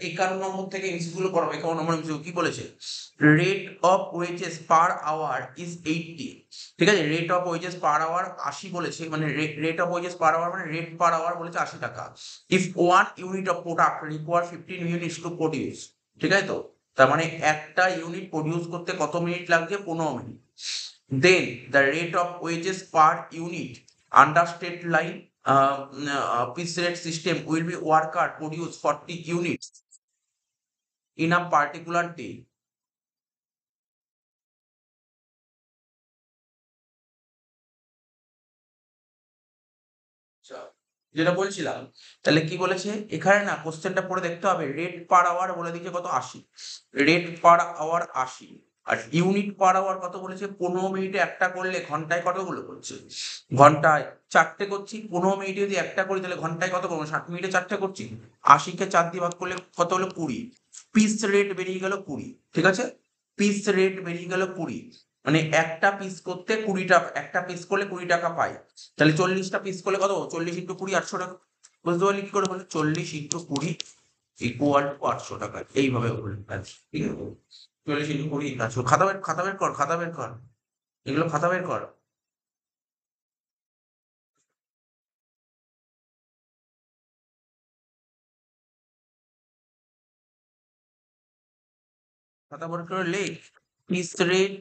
51 নম্বর থেকে এমসিকিউ গুলো পড়াবো। 51 নম্বর এমসিকিউ কি বলেছে? Rate of wages per hour is 80। ঠিক আছে, rate of wages per hour 80 বলেছে, মানে rate of wages per hour মানে রেট পার আওয়ার বলেছে 80 টাকা। If 1 unit of product require 15 minutes to produce. ঠিক আছে তো, তার মানে একটা ইউনিট প্রডিউস করতে কত মিনিট লাগছে? 15 minute. Then the rate of wages per unit under straight line piece rate system will be worker produce 40 units in a particular day. আচ্ছা, যেটা বলছিলাম, তাহলে কি বলেছে এখানে না, কোশ্চেনটা পড়ে দেখতে হবে। রেট পার আওয়ার বলে দিয়েছে কত? 80। রেট পার আওয়ার 80, আর ইউনিট পার আওয়ার কত বলেছে? 15 মিনিটে একটা করলে ঘন্টায় কতগুলো করছে? ঘন্টায় 4টে করছি। 15 মিনিটে যদি একটা করি তাহলে ঘন্টায় কত করবো? 60 মিনিটে 4টে করছি। 80 কে 4 দিয়ে ভাগ করলে কত হলো? 20। পিস রেট বেরিয়ে গেল 20। ঠিক আছে, পিস রেট বেরিয়ে গেল 20, মানে একটা পিস করতে 20 টাকা, একটা পিস করলে 20 টাকা পাই। তাহলে 40টা পিস করলে কত? 40 ইন্টু 20, 800 টাকা। বুঝতে পারলি কি করে? বলে 40 ইন্টু 20 ইকুয়াল টু 800 টাকা। এইভাবে বলবে। ঠিক আছে, 40 ইন্টু 20 800। খাতা বের কর, খাতা বের কর, এগুলো খাতা বের কর। খাতা বের করে লেখ। পিস রেট,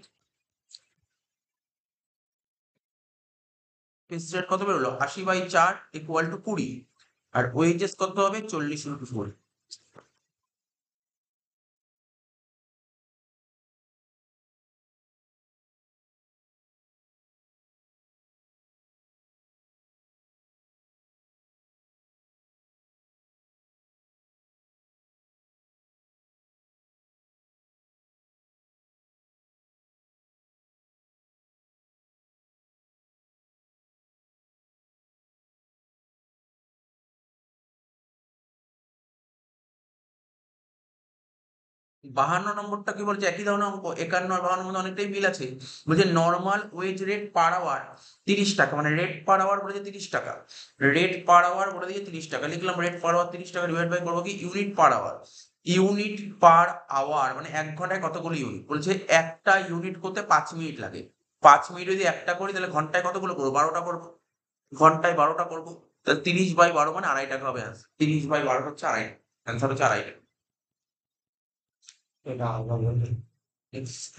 পিস রেট কত বেরোলো? 80/4 ইকুয়াল টু 20। আর ওয়েজেস কত হবে? 40 ইন্টু 4। বাহান্ন নম্বরটা কি বলছে? একই ধরনের অঙ্ক। 51 আর 52 মধ্যে অনেকটাই মিল আছে। বলছে normal wage rate per hour 30 টাকা, মানে রেট পার আওয়ার বলেছে 30 টাকা। রেট পার আওয়ার বলে দিয়েছে 30 টাকা, লিখলাম রেট পার আওয়ার 30 টাকা, ডিভাইড বাই করবো কি unit per hour. Unit per hour মানে 1 ঘন্টায় কতগুলো ইউনিট? বলছে একটা ইউনিট করতে 5 মিনিট লাগে। 5 মিনিট যদি একটা করি তাহলে ঘন্টায় কতগুলো করবো? 12টা করবো। ঘন্টায় 12টা করবো, তাহলে 30/12 মানে 2.5 টাকা হবে অ্যান্সার। 30/12 হচ্ছে 2.5 টাকা, অ্যান্সার হচ্ছে 2.5 টাকা। এটা আলাদা বলতে।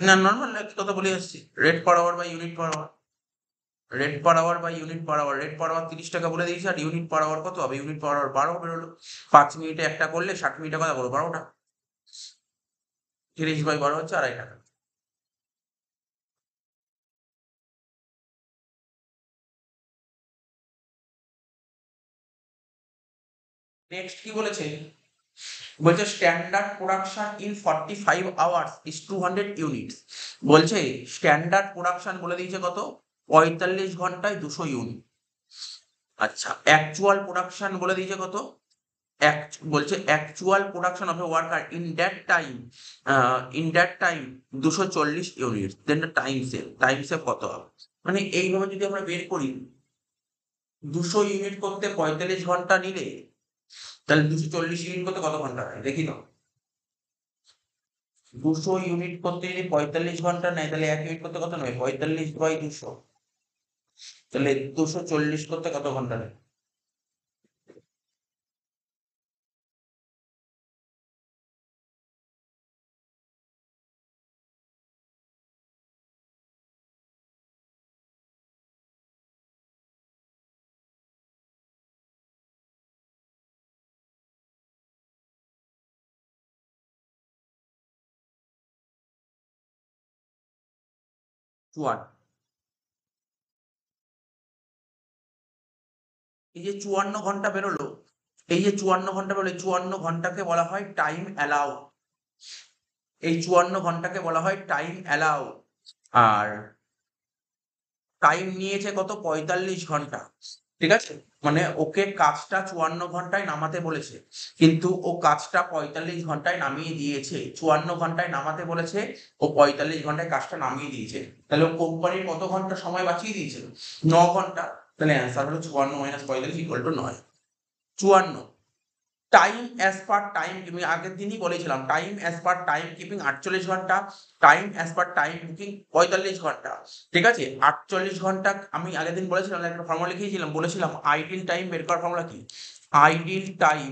না, নরমাল একই কথা বলে আসছি। Rate per hour by unit per hour. Rate per hour by unit per hour. Rate per hour 30 টাকা বলে দিয়েছি, আর ইউনিট পার আওয়ার কত হবে? ইউনিট পার আওয়ার 12 বেরোলো। 5 মিনিটে একটা করলে 60 মিনিটে কথা বলো 12টা। 30/12 হচ্ছে 2.5 টাকা। নেক্সট কি বলেছে? বলছে standard production in 45 hours is 200 units. বলছে স্ট্যান্ডার্ড প্রোডাকশন বলে দিয়েছে কত? 45 ঘন্টায় 200 ইউনিট। আচ্ছা, অ্যাকচুয়াল প্রোডাকশন বলে দিয়েছে কত? বলছে actual production of a worker in that time 240 unit. Then time save কত হবে? মানে এইভাবে যদি আমরা বের করি, 200 ইউনিট করতে 45 ঘন্টা নিলে, তাহলে 240 ইউনিট করতে কত ঘন্টা হয় দেখি না। 200 ইউনিট করতে যদি 45 ঘন্টা নেয়, তাহলে 1 ইউনিট করতে কত নেয়? 45/200। তাহলে 240 করতে কত ঘন্টা নেয়? 54। এই যে 54 ঘন্টা বেরোলো, এই যে 54 ঘন্টা বেরোলো, এই 54 ঘন্টাকে বলা হয় টাইম অ্যালাউ। এই 54 ঘন্টাকে বলা হয় টাইম অ্যালাউ। আর টাইম নিয়েছে কত? 45 ঘন্টা। ঠিক আছে, মানে ওকে কাজটা 54 ঘন্টায় নামাতে বলেছে, কিন্তু ও কাজটা 45 ঘন্টায় নামিয়ে দিয়েছে। 54 ঘন্টায় নামাতে বলেছে, ও 45 ঘন্টায় কাজটা নামিয়ে দিয়েছে। তাহলে ও কোম্পানির কত ঘন্টা সময় বাঁচিয়ে দিয়েছে? 9 ঘন্টা। তাহলে অ্যান্সার হলো 54 - 45 = 9। 54। Time as per time keeping আগের দিনই বলেছিলাম, time as per time keeping 48 ঘন্টা, time as per time booking 45 ঘন্টা। ঠিক আছে, 48 ঘন্টা আমি আগের দিন বলেছিলাম, একটা ফর্মুলা লিখিয়েছিলাম, বলেছিলাম আইডিল টাইম বের করার ফর্মুলা কি, আইডিল টাইম,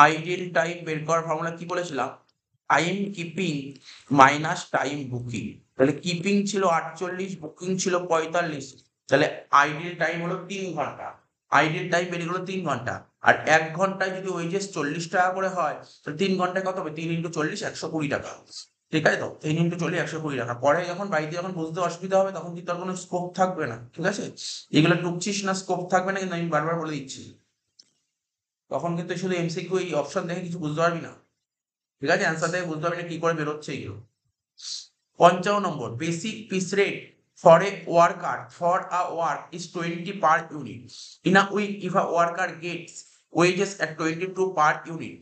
আইডিল টাইম বের করার ফর্মুলা কি বলেছিলাম, time keeping minus time booking. তাহলে কিপিং ছিল 48, বুকিং ছিল 45, তাহলে আইডিল টাইম হলো 3 ঘন্টা, আইডিল টাইম বেরিয়ে গেলো 3 ঘন্টা। আর 1 ঘন্টায় যদি ওয়েজেস 40 টাকা করে হয়, তাহলে 3 ঘন্টায় কত হবে, 3 × 40 120 টাকা। ঠিক আছে তো, 3 × 40 120 টাকা। পরে যখন বাড়িতে যখন বুঝতে অসুবিধা হবে, তখন কিন্তু আর কোনো স্কোপ থাকবে না। ঠিক আছে, এগুলো টুকছিস না, স্কোপ থাকবে না, কিন্তু আমি বারবার বলে দিচ্ছি, তখন কিন্তু শুধু এমসিকিউ এই অপশন দেখে কিছু বুঝতে পারবি না। ঠিক আছে, অ্যান্সার দেখে বুঝতে পারবি না কি করে বেরোচ্ছে এগুলো। 55 number, basic piece rate for a worker for a work is 20 per unit in a week if a worker gets wages at 22 per unit.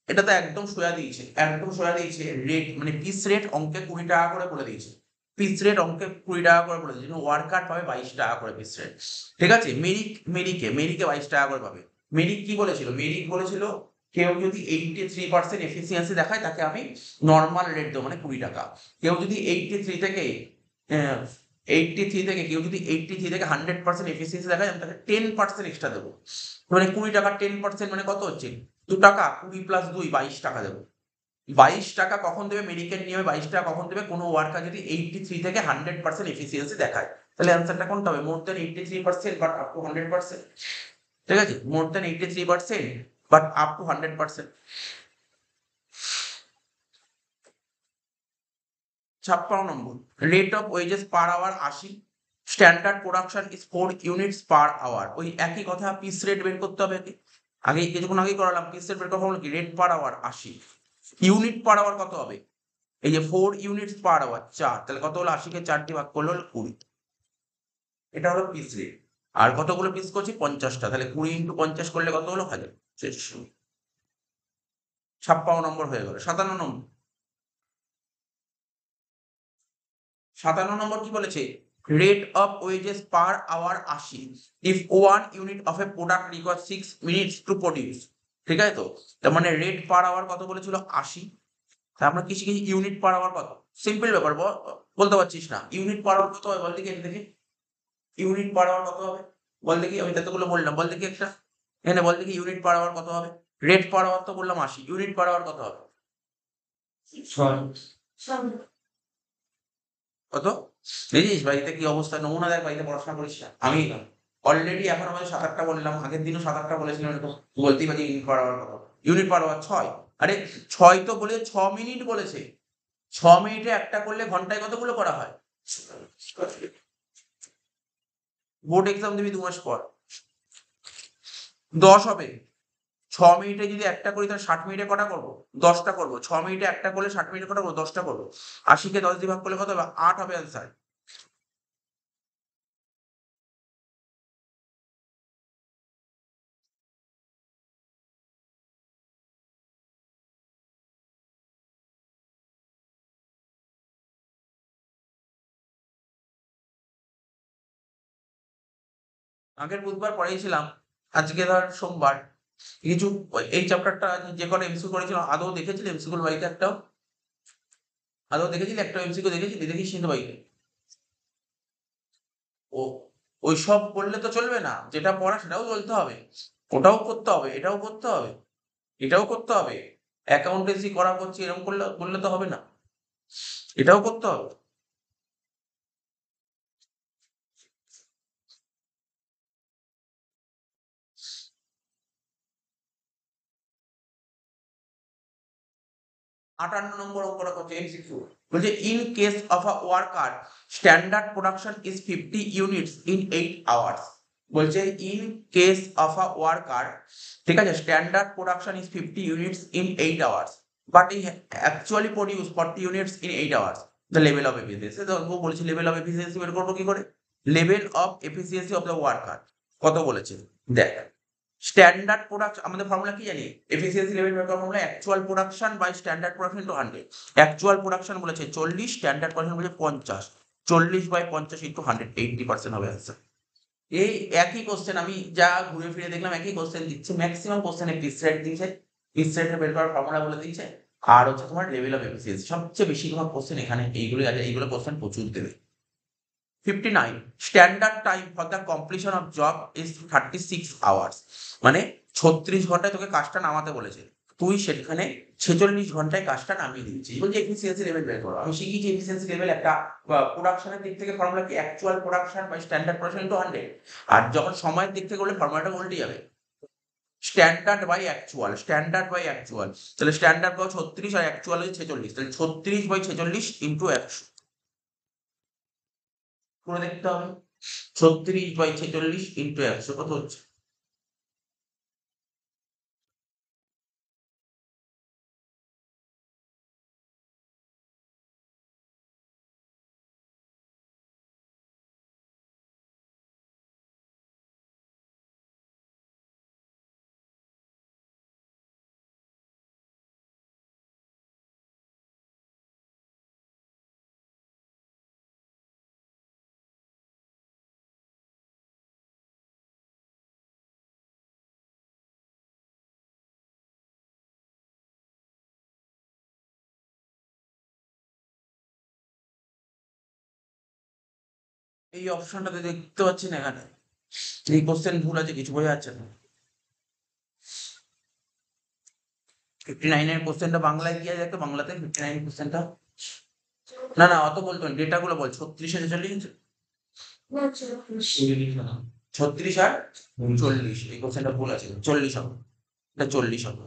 এটা তো একদম সোজা দিয়েছে, একদম সোজা দিয়েছে, রেট মানে পিস রেট অঙ্কে 20 টাকা করে বলে দিয়েছে, পিস রেট অঙ্কে 20 টাকা করে বলে দিয়েছে, ওয়ার্কার পাবে 22 টাকা করে পিস রেট। ঠিক আছে, মেরিকে 22 টাকা করে পাবে। মেরিক কি বলেছিল, মেরিক বলেছিল কেউ যদি 83% এফিসিয়েন্সি দেখায় তাকে আমি নর্মাল রেট দেবো, মানে 20 টাকা। কেউ যদি 83 থেকে 100% এফিসিয়েন্সি দেখায়, আমি তাকে 10% এক্সট্রা দেবো, মানে 20 টাকা 10% মানে কত হচ্ছে, 2 টাকা, 20 + 2 22 টাকা দেবো। 22 টাকা কখন দেবে, মেডিকেল নিয়মে 22 টাকা কখন দেবে, কোনো ওয়ার্কার যদি 83 থেকে 100% এফিসিয়েন্সি দেখায়। তাহলে অ্যান্সারটা কোনটা হবে, more than 83% but up to 100%। ঠিক আছে, more than 83% but up to 100%। 56 নম্বর, rate of wages per hour 80, standard production is 4 units per hour. ওই একই কথা, পিস রেট বের করতে হবে। আগে কিছুক্ষণ আগেই করালাম, পিস রেট বের করা হলো কি, rate per hour 80, unit per hour কত হবে, এই যে 4 ইউনিটস পার আওয়ার 4, তাহলে কত হলো, 80 কে 4 দিয়ে ভাগ করলে হলো 20। এটা হলো পিস রেট। আর কতগুলো পিস করছি, 50টা, তাহলে 20 × 50 করলে কত হলো, 1000। শেষ। 56 নম্বর হয়ে গেল। 57 নম্বর, 57 নম্বর কি বলেছে, rate of wages per hour 80 if 1 unit of a product require 6 minutes to produce. ঠিক আছে তো, তার মানে রেট পার আওয়ার কত বলেছিল, 80। তা আমরা কি শিখেছি, ইউনিট পার আওয়ার কত, সিম্পল ব্যাপার, বলতে পারছিস না, ইউনিট পার আওয়ার কত হবে বল দেখি, দেখি ইউনিট পার আওয়ার কত হবে, বল দেখি, আমি ততগুলো বললাম, বল দেখি একটা, এখানে বল দেখি ইউনিট পার আওয়ার কত হবে, রেট পার আওয়ার তো বললাম 80, ইউনিট পার আওয়ার কত হবে, 6। কত বুঝিস, বাড়িতে কি অবস্থা, নমুনা দেখ, বাড়িতে পড়াশোনা করিস না। আমি অলরেডি এখন আমাদের 7-8টা বললাম, আগের দিনও 7-8টা বলেছিলাম, এরকম বলতেই পারি ইউনিট পার আওয়ার কত, ইউনিট পার আওয়ার 6। আরে 6 তো বলে 6 মিনিট বলেছে, 6 মিনিটে একটা করলে ঘন্টায় কতগুলো করা হয়, বোর্ড এক্সাম দিবি 2 মাস পর, 10 হবে। 6 মিনিটে যদি একটা করি, তাহলে 60 মিনিটে কটা করবো, 10টা করবো। 6 মিনিটে একটা করলে 60 মিনিটে কটা করবো, 10টা করবো। 80 কে 10 দিয়ে ভাগ করলে কত হবে, 8 হবে অ্যান্সার। আগের বুধবার পড়িয়েছিলাম, আজকে ধর সোমবার, কিছু এই চ্যাপ্টারটা যে কটা এমসিকিউ করেছিলাম, আদৌ দেখেছিলি এমসিকিউ বাড়িতে একটাও, আদৌ দেখেছিলি একটা এমসিকিউ, দেখেছিলি, দেখিস কিন্তু বাড়িতে। ও ওইসব করলে তো চলবে না, যেটা পড়া সেটাও চলতে হবে, ওটাও করতে হবে, এটাও করতে হবে, এটাও করতে হবে। অ্যাকাউন্টেন্সি করা করছি এরকম করলে করলে তো হবে না, এটাও করতে হবে। 58 নম্বর অঙ্কটা করছে এমসিকিউ, বলছে in case of a worker standard production is 50 units in 8 hours. বলছে in case of a worker, ঠিক আছে, standard production is 50 units in 8 hours but he actually produce 40 units in 8 hours, the level of efficiency. তো বলেছি level of efficiency বের করবো কি করে, level of efficiency of the worker কত বলেছে, দেখ স্ট্যান্ডার্ড প্রোডাকশন, আমাদের ফর্মুলা কি জানি, এফিসিয়েন্সি লেভেল বের করার formula actual production by standard production into 100। Actual production বলেছে 40, স্ট্যান্ডার্ড প্রোডাকশন বলেছে 50, 40/50 ইনটু 100, 80% হবে অ্যান্সার। এই একই কোশ্চেন আমি যা ঘুরে ফিরে দেখলাম, একই কোশ্চেন দিচ্ছে, ম্যাক্সিমাম কোশ্চেনে পিস রেট দিয়েছে, পিস রেটের বের করার ফর্মুলা বলে দিয়েছে, আর হচ্ছে তোমার লেভেল অফ এফিসিয়েন্সি। সবচেয়ে বেশিরভাগ কোশ্চেন এখানে এইগুলোই আছে, এইগুলো কোশ্চেন প্রচুর দেবে। 59 standard time for the completion of job is 36 hours. মানে 36 ঘন্টায় তোকে কাজটা নামাতে বলেছে, তুই সেখানে 46 ঘন্টায় কাজটা নামিয়ে দিচ্ছিস। বলছে এফিসিয়েন্সি লেভেল বের করো। আমি শিখিয়েছি এফিসিয়েন্সি লেভেল একটা প্রোডাকশনের দিক থেকে ফর্মুলা কি, actual production by standard production into 100। আর যখন সময়ের দিক থেকে করলে ফর্মুলাটা উল্টে যাবে, standard by actual, standard by actual. তাহলে স্ট্যান্ডার্ড পাও 36 আর অ্যাকচুয়াল হচ্ছে 46, তাহলে 36 বাই 46 ইনটু 100 করে দেখতে হবে। 36 বাই 46 ইনটু 100 কত হচ্ছে? এই অপশনটাতে দেখতে পাচ্ছি না এখানে, এই কোশ্চেন ভুল আছে, কিছু বোঝা যাচ্ছে না। 59 এর কোশ্চেনটা বাংলায় কি আছে একটা, বাংলাতে 59 কোশ্চেনটা, না না অত বলতো না, ডেটা গুলো বল। 36 আর 46, 36 আর 40, এই কোশ্চেনটা ভুল আছে, 40 হবে, এটা 40 হবে,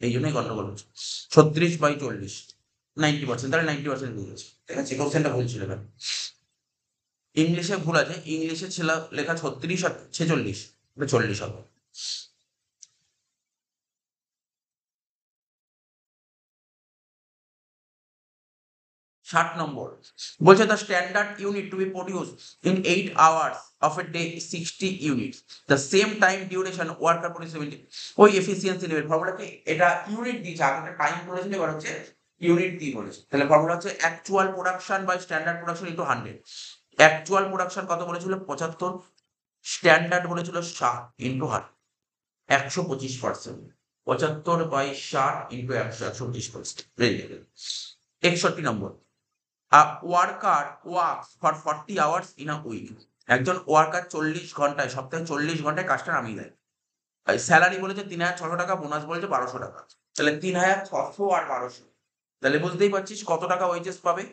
এই জন্যই গন্ডগোল হচ্ছে। 36 বাই 40 90%, তাহলে 90% ভুল আছে, ঠিক আছে, কোশ্চেনটা ভুল ছিল এখানে। ইংলিশে ভুল আছে, ইংলিশে ছিল লেখা 36 আর 46, এটা 40 হবে। 60 নম্বর বলছে the standard unit to be produce in 8 hours of a day 60 units, the same time duration worker produce 70। ওই এফিসিয়েন্সি লেভেল ফর্মুলা কি, এটা ইউনিট দিয়েছে, আগে একটা টাইম বলেছিল, এবার হচ্ছে ইউনিট দিয়ে বলেছে। তাহলে ফর্মুলা হচ্ছে actual production by standard production into 100। Actual production কত বলেছিল 75, স্ট্যান্ডার্ড বলেছিল 60 ইনটু 100, 125%। 75 by 60 into 100, 125%। 61 নম্বর a worker works for 40 hours in a week। একজন ওয়ার্কার 40 ঘন্টায়, সপ্তাহে 40 ঘন্টায় কাজটা নামিয়ে দেয়। স্যালারি বলেছে 3,600 টাকা, বোনাস বলেছে 1,200 টাকা। তাহলে 3,600 আর 1,200, তাহলে বুঝতেই পারছিস কত টাকা ওয়েজেস পাবে।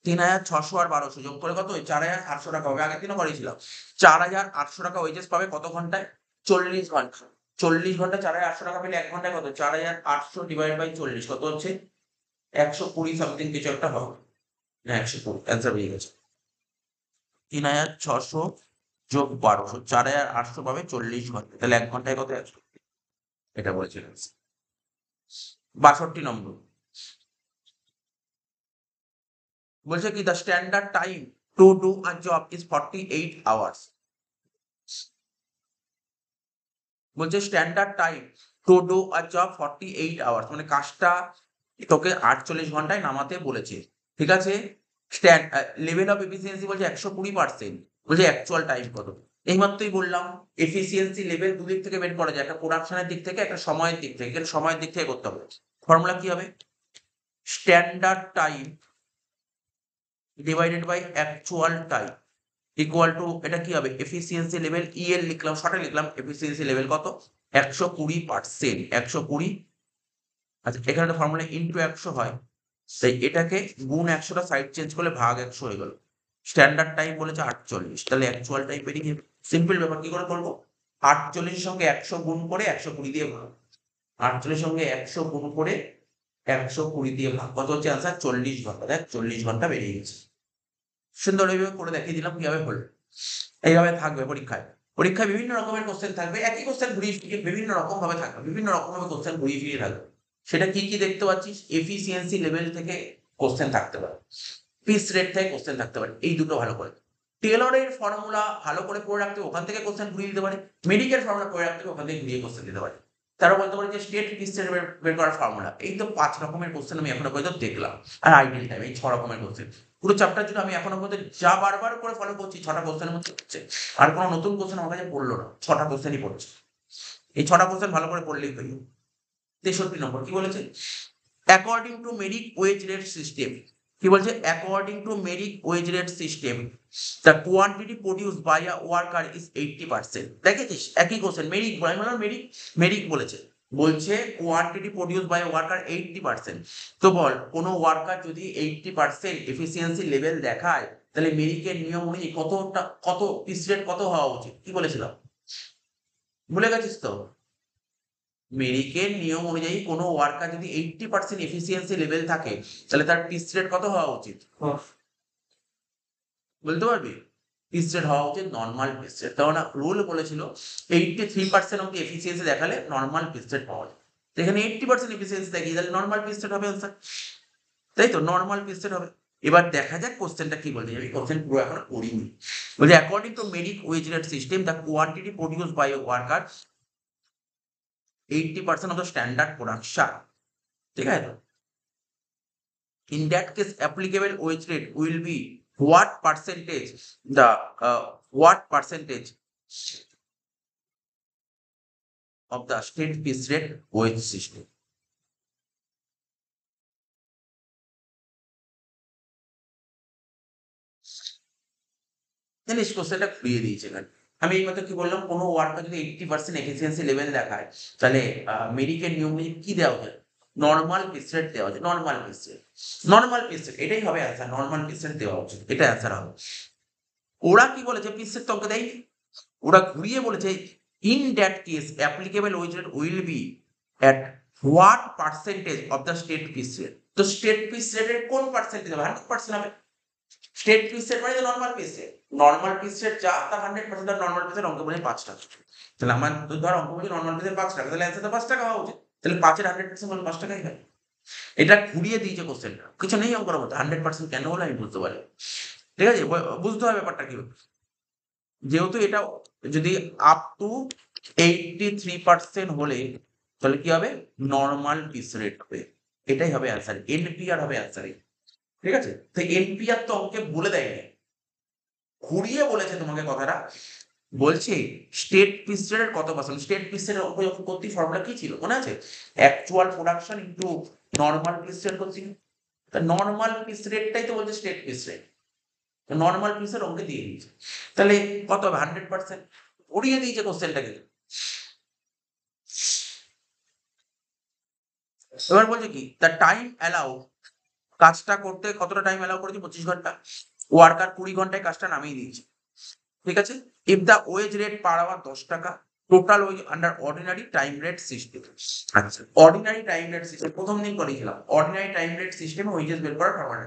3,600 আর 1,200 যোগ করে কত, 4,800 টাকা হবে। আগের দিনও করেছিলাম। 4,800 টাকা ওয়েজেস পাবে কত ঘন্টায়, 40 ঘন্টা। 40 ঘন্টা 4,800 টাকা পেলে 1 ঘন্টায় কত, 4,800 ডিভাইড বাই 40 কত হচ্ছে, 120 সামথিং কিছু একটা হবে। না 120, অ্যান্সার বেরিয়ে গেছে। 3,600 যোগ 1,200, 4,800 পাবে 40 ঘন্টা, তাহলে 1 ঘন্টায় কত, 100। এটা বলেছিলাম। 62 নম্বর বলছে কি the standard time to do a job is 48 hours. বলছে standard time to do a job 48 hours, মানে কাজটা তোকে 48 ঘন্টায় নামাতে বলেছে, ঠিক আছে। লেভেল অফ এফিসিয়েন্সি বলছে 120%, বলছে অ্যাকচুয়াল টাইম কত। এইমাত্রই বললাম এফিসিয়েন্সি লেভেল দুদিক থেকে বের করা যায়, একটা প্রোডাকশনের দিক থেকে, একটা সময়ের দিক থেকে। এখানে সময়ের দিক থেকে করতে হবে। ফর্মুলা কি হবে, standard time divided by actual time equal to, এটা কি হবে, এফিসিয়েন্সি লেভেল ইএল লিখলাম, শর্টে লিখলাম, এফিসিয়েন্সি লেভেল কত, 120%, 120। আচ্ছা এখানে তো ফর্মুলা ইনটু 100 হয়, তাই এটাকে গুণ 100টা সাইড চেঞ্জ করলে ভাগ 100 হয়ে গেল। স্ট্যান্ডার্ড টাইম বলেছে 48, তাহলে অ্যাকচুয়াল টাইম বেরিয়ে যাবে। সিম্পল ব্যাপার, কি করে করবো, 48 এর সঙ্গে 100 গুণ করে 120 দিয়ে ভাগ, 48 এর সঙ্গে 100 গুণ করে 120 দিয়ে ভাগ, কত হচ্ছে আনসার, 40 ঘন্টা। দেখ 40 ঘন্টা বেরিয়ে গেছে। সুন্দর এইভাবে করে দেখিয়ে দিলাম কিভাবে হলো। এইভাবে থাকবে পরীক্ষায়। পরীক্ষায় বিভিন্ন রকমের কোশ্চেন থাকবে, একই কোশ্চেন ঘুরিয়ে ফিরিয়ে বিভিন্ন রকম ভাবে থাকবে, বিভিন্ন রকম ভাবে কোশ্চেন ঘুরিয়ে ফিরিয়ে থাকবে। সেটা কি কি দেখতে পাচ্ছিস, এফিসিয়েন্সি লেভেল থেকে কোশ্চেন থাকতে পারে, পিস রেট থেকে কোশ্চেন থাকতে পারে, এই দুটো ভালো করে। টেলরের ফর্মুলা ভালো করে পড়ে রাখতে, ওখান থেকে কোশ্চেন ঘুরিয়ে দিতে পারে। মেডিকেল ফর্মুলা পড়ে রাখতে, ওখান থেকে ঘুরিয়ে কোশ্চেন দিতে পারে। তারা বলতে পারে যে স্টেট পিস রেট বের করার ফর্মুলা। এই তো 5 রকমের কোশ্চেন আমি এখনো পর্যন্ত দেখলাম। আর আইডিয়াল টাইম, এই 6 রকমের কোশ্চেন। পুরো চ্যাপ্টার জুড়ে আমি এখনো পর্যন্ত যা বারবার করে ফলো করছি 6টা কোশ্চেনের মধ্যে হচ্ছে, আর কোনো নতুন কোশ্চেন আমার কাছে পড়লো না, 6টা কোশ্চেনই পড়ছে। এই 6টা কোশ্চেন ভালো করে পড়লেই হয়ে যাবে। 63 নম্বর কি বলেছে, according to merit wage rate system, কি বলছে, according to merit wage rate system the quantity produce by a worker is 80%। দেখেছিস একই কোশ্চেন, মেরিট বলে, আমি বললাম মেরিট, মেরিট বলেছে, বলছে কোয়ান্টিটি প্রডিউস বাই ওয়ার্কার 80%। তো বল কোনো ওয়ার্কার যদি 80% এফিসিয়েন্সি লেভেল দেখায়, তাহলে মেরিটের নিয়ম অনুযায়ী কত পিস রেট কত হওয়া উচিত, কি বলেছিলাম ভুলে গেছিস তো? মেরিকের নিয়ম অনুযায়ী কোনো ওয়ার্কার যদি 80% এফিসিয়েন্সি লেভেল থাকে, তাহলে তার পিস রেট কত হওয়া উচিত বলতে পারবি? পিস রেট হওয়া উচিত নর্মাল পিস রেট। কারণ রুল বলেছিল 83% অব্দি এফিসিয়েন্সি দেখালে নর্মাল পিস রেট পাওয়া যায়। এখানে 80% এফিসিয়েন্সি দেখিয়ে তাহলে নর্মাল পিস রেট হবে আনসার, তাই তো, নর্মাল পিস রেট হবে। এবার দেখা যাক কোশ্চেনটা কি বলতে যাবি, কোশ্চেন পুরো এখন পড়িনি। বলছে according to merit wage rate system the quantity produce by a worker 80% of the standard production, ঠিক আছে? In that case applicable wage rate will be what percentage, the what percentage of the state piece rate wage system. জানিস কোশ্চেনটা ঘুরিয়ে দিয়েছে এখানে। আমি এই মতো কি বললাম, কোনো ওয়ার্কার যদি 80% এফিসিয়েন্সি লেভেল দেখায়, তাহলে মেরিকের নিয়ম অনুযায়ী কি দেওয়া হয়, নর্মাল পিস রেট দেওয়া যায়, normal piece rate, normal piece rate, এটাই হবে অ্যান্সার, নর্মাল পিস রেট দেওয়া উচিত, এটা অ্যান্সার হবে। ওরা কি বলেছে, পিস রেট তো দেয়নি, ওরা ঘুরিয়ে বলেছে in that case applicable wage rate will be at what percentage of the straight piece rate. তো স্টেট পিস রেটের কোন পার্সেন্টেজ হবে, 100% হবে। স্টেট পিস রেট মানে normal piece rate, normal piece rate যা তার 100%, তার নর্মাল পিস রেট অঙ্ক বলে 5 টাকা। তাহলে আমার ধর অঙ্ক বলে নর্মাল পিস রেট 5 টাকা, তাহলে অ্যান্সার তো 5 টাকা হওয়া উচিত, তাহলে 5 এর 100% মানে 5 টাকাই হয়। এটা ঘুরিয়ে দিয়েছে কোশ্চেনটা, কিছু নেই অঙ্কের মধ্যে, 100% কেন হলো আমি বুঝতে পারি, ঠিক আছে? বুঝতে হবে ব্যাপারটা কি, যেহেতু এটা যদি আপ টু 83% হলে, তাহলে কি হবে, নর্মাল পিস রেট হবে, এটাই হবে অ্যান্সার, এনপিআর হবে অ্যান্সার, ঠিক আছে? তো এনপিআর তো অঙ্কে বলে দেয়নি, ঘুরিয়ে বলেছে তোমাকে কথাটা, বলছে স্টেট পিস রেটের কত পার্সেন্ট, স্টেট পিস রেটের অঙ্ক যখন করতে ফর্মুলা কি ছিল মনে আছে, actual production into normal piece rate করছি, তা নর্মাল পিস রেটটাই তো বলছে স্টেট পিস রেট, নর্মাল পিসের অঙ্কে দিয়ে দিয়েছে, তাহলে কত হবে, 100%, উড়িয়ে দিয়েছে কোশ্চেনটাকে। এবার বলছে কি, দ্য টাইম অ্যালাউ, কাজটা করতে কতটা টাইম অ্যালাউ করেছে, 25 ঘন্টা, ওয়ার্কার 20 ঘন্টায় কাজটা নামিয়ে দিয়েছে, ঠিক আছে? If the wage rate per hour 10 টাকা, total wage under ordinary time rate system. আচ্ছা, অর্ডিনারি টাইম রেট সিস্টেম প্রথম দিন করেছিলাম, অর্ডিনারি টাইম রেট সিস্টেমে ওয়েজেস বের করার ফর্মুলা,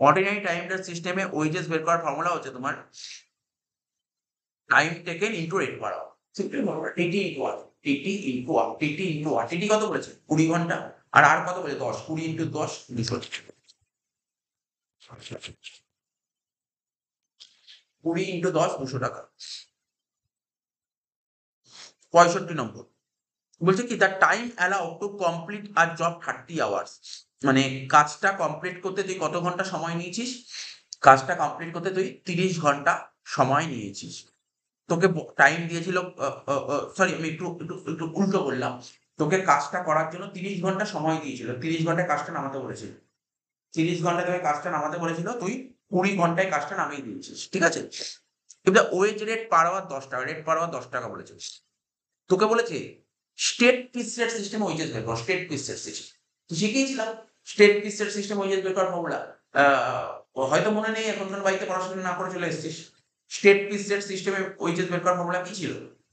অর্ডিনারি টাইম রেট সিস্টেমে ওয়েজেস বের করার ফর্মুলা হচ্ছে তোমার time taken into rate per hour, simple formula, TT into R, TT into R, TT into R, TT কত বলেছে 20 ঘন্টা, আর কত বলেছে 10, 20 ইনটু 10 200, 20 ইনটু 10 200 টাকা। 65 নম্বর বলছে কি, the time allow to complete আর জব 30 আওয়ার্স, মানে কাজটা কমপ্লিট করতে তুই কত ঘন্টা সময় নিয়েছিস, কাজটা কমপ্লিট করতে তুই 30 ঘন্টা সময় নিয়েছিস, তোকে টাইম দিয়েছিল, সরি আমি একটু একটু একটু উল্টো বললাম, তোকে কাজটা করার জন্য 30 ঘন্টা সময় দিয়েছিল, 30 ঘন্টায় কাজটা নামাতে বলেছিল, 30 ঘন্টায় তোকে কাজটা নামাতে বলেছিল, তুই 20 ঘন্টায় কাজটা নামিয়ে দিয়েছিস, ঠিক আছে? এবার ওয়েজ রেট পার আওয়ার 10 টাকা, রেট পার আওয়ার 10 টাকা বলেছে, তোকে বলেছে straight piece rate system wages বের কর, স্টেট পিস রেট সিস্টেম তো শিখিয়েছিলাম, straight piece rate system wages বের করার ফর্মুলা, হয়তো মনে নেই, এখন যখন বাড়িতে পড়াশোনা না করে চলে এসেছিস। স্টেট পিস রেট সিস্টেমে ওয়েজেস বের করার ফর্মুলা কি ছিল,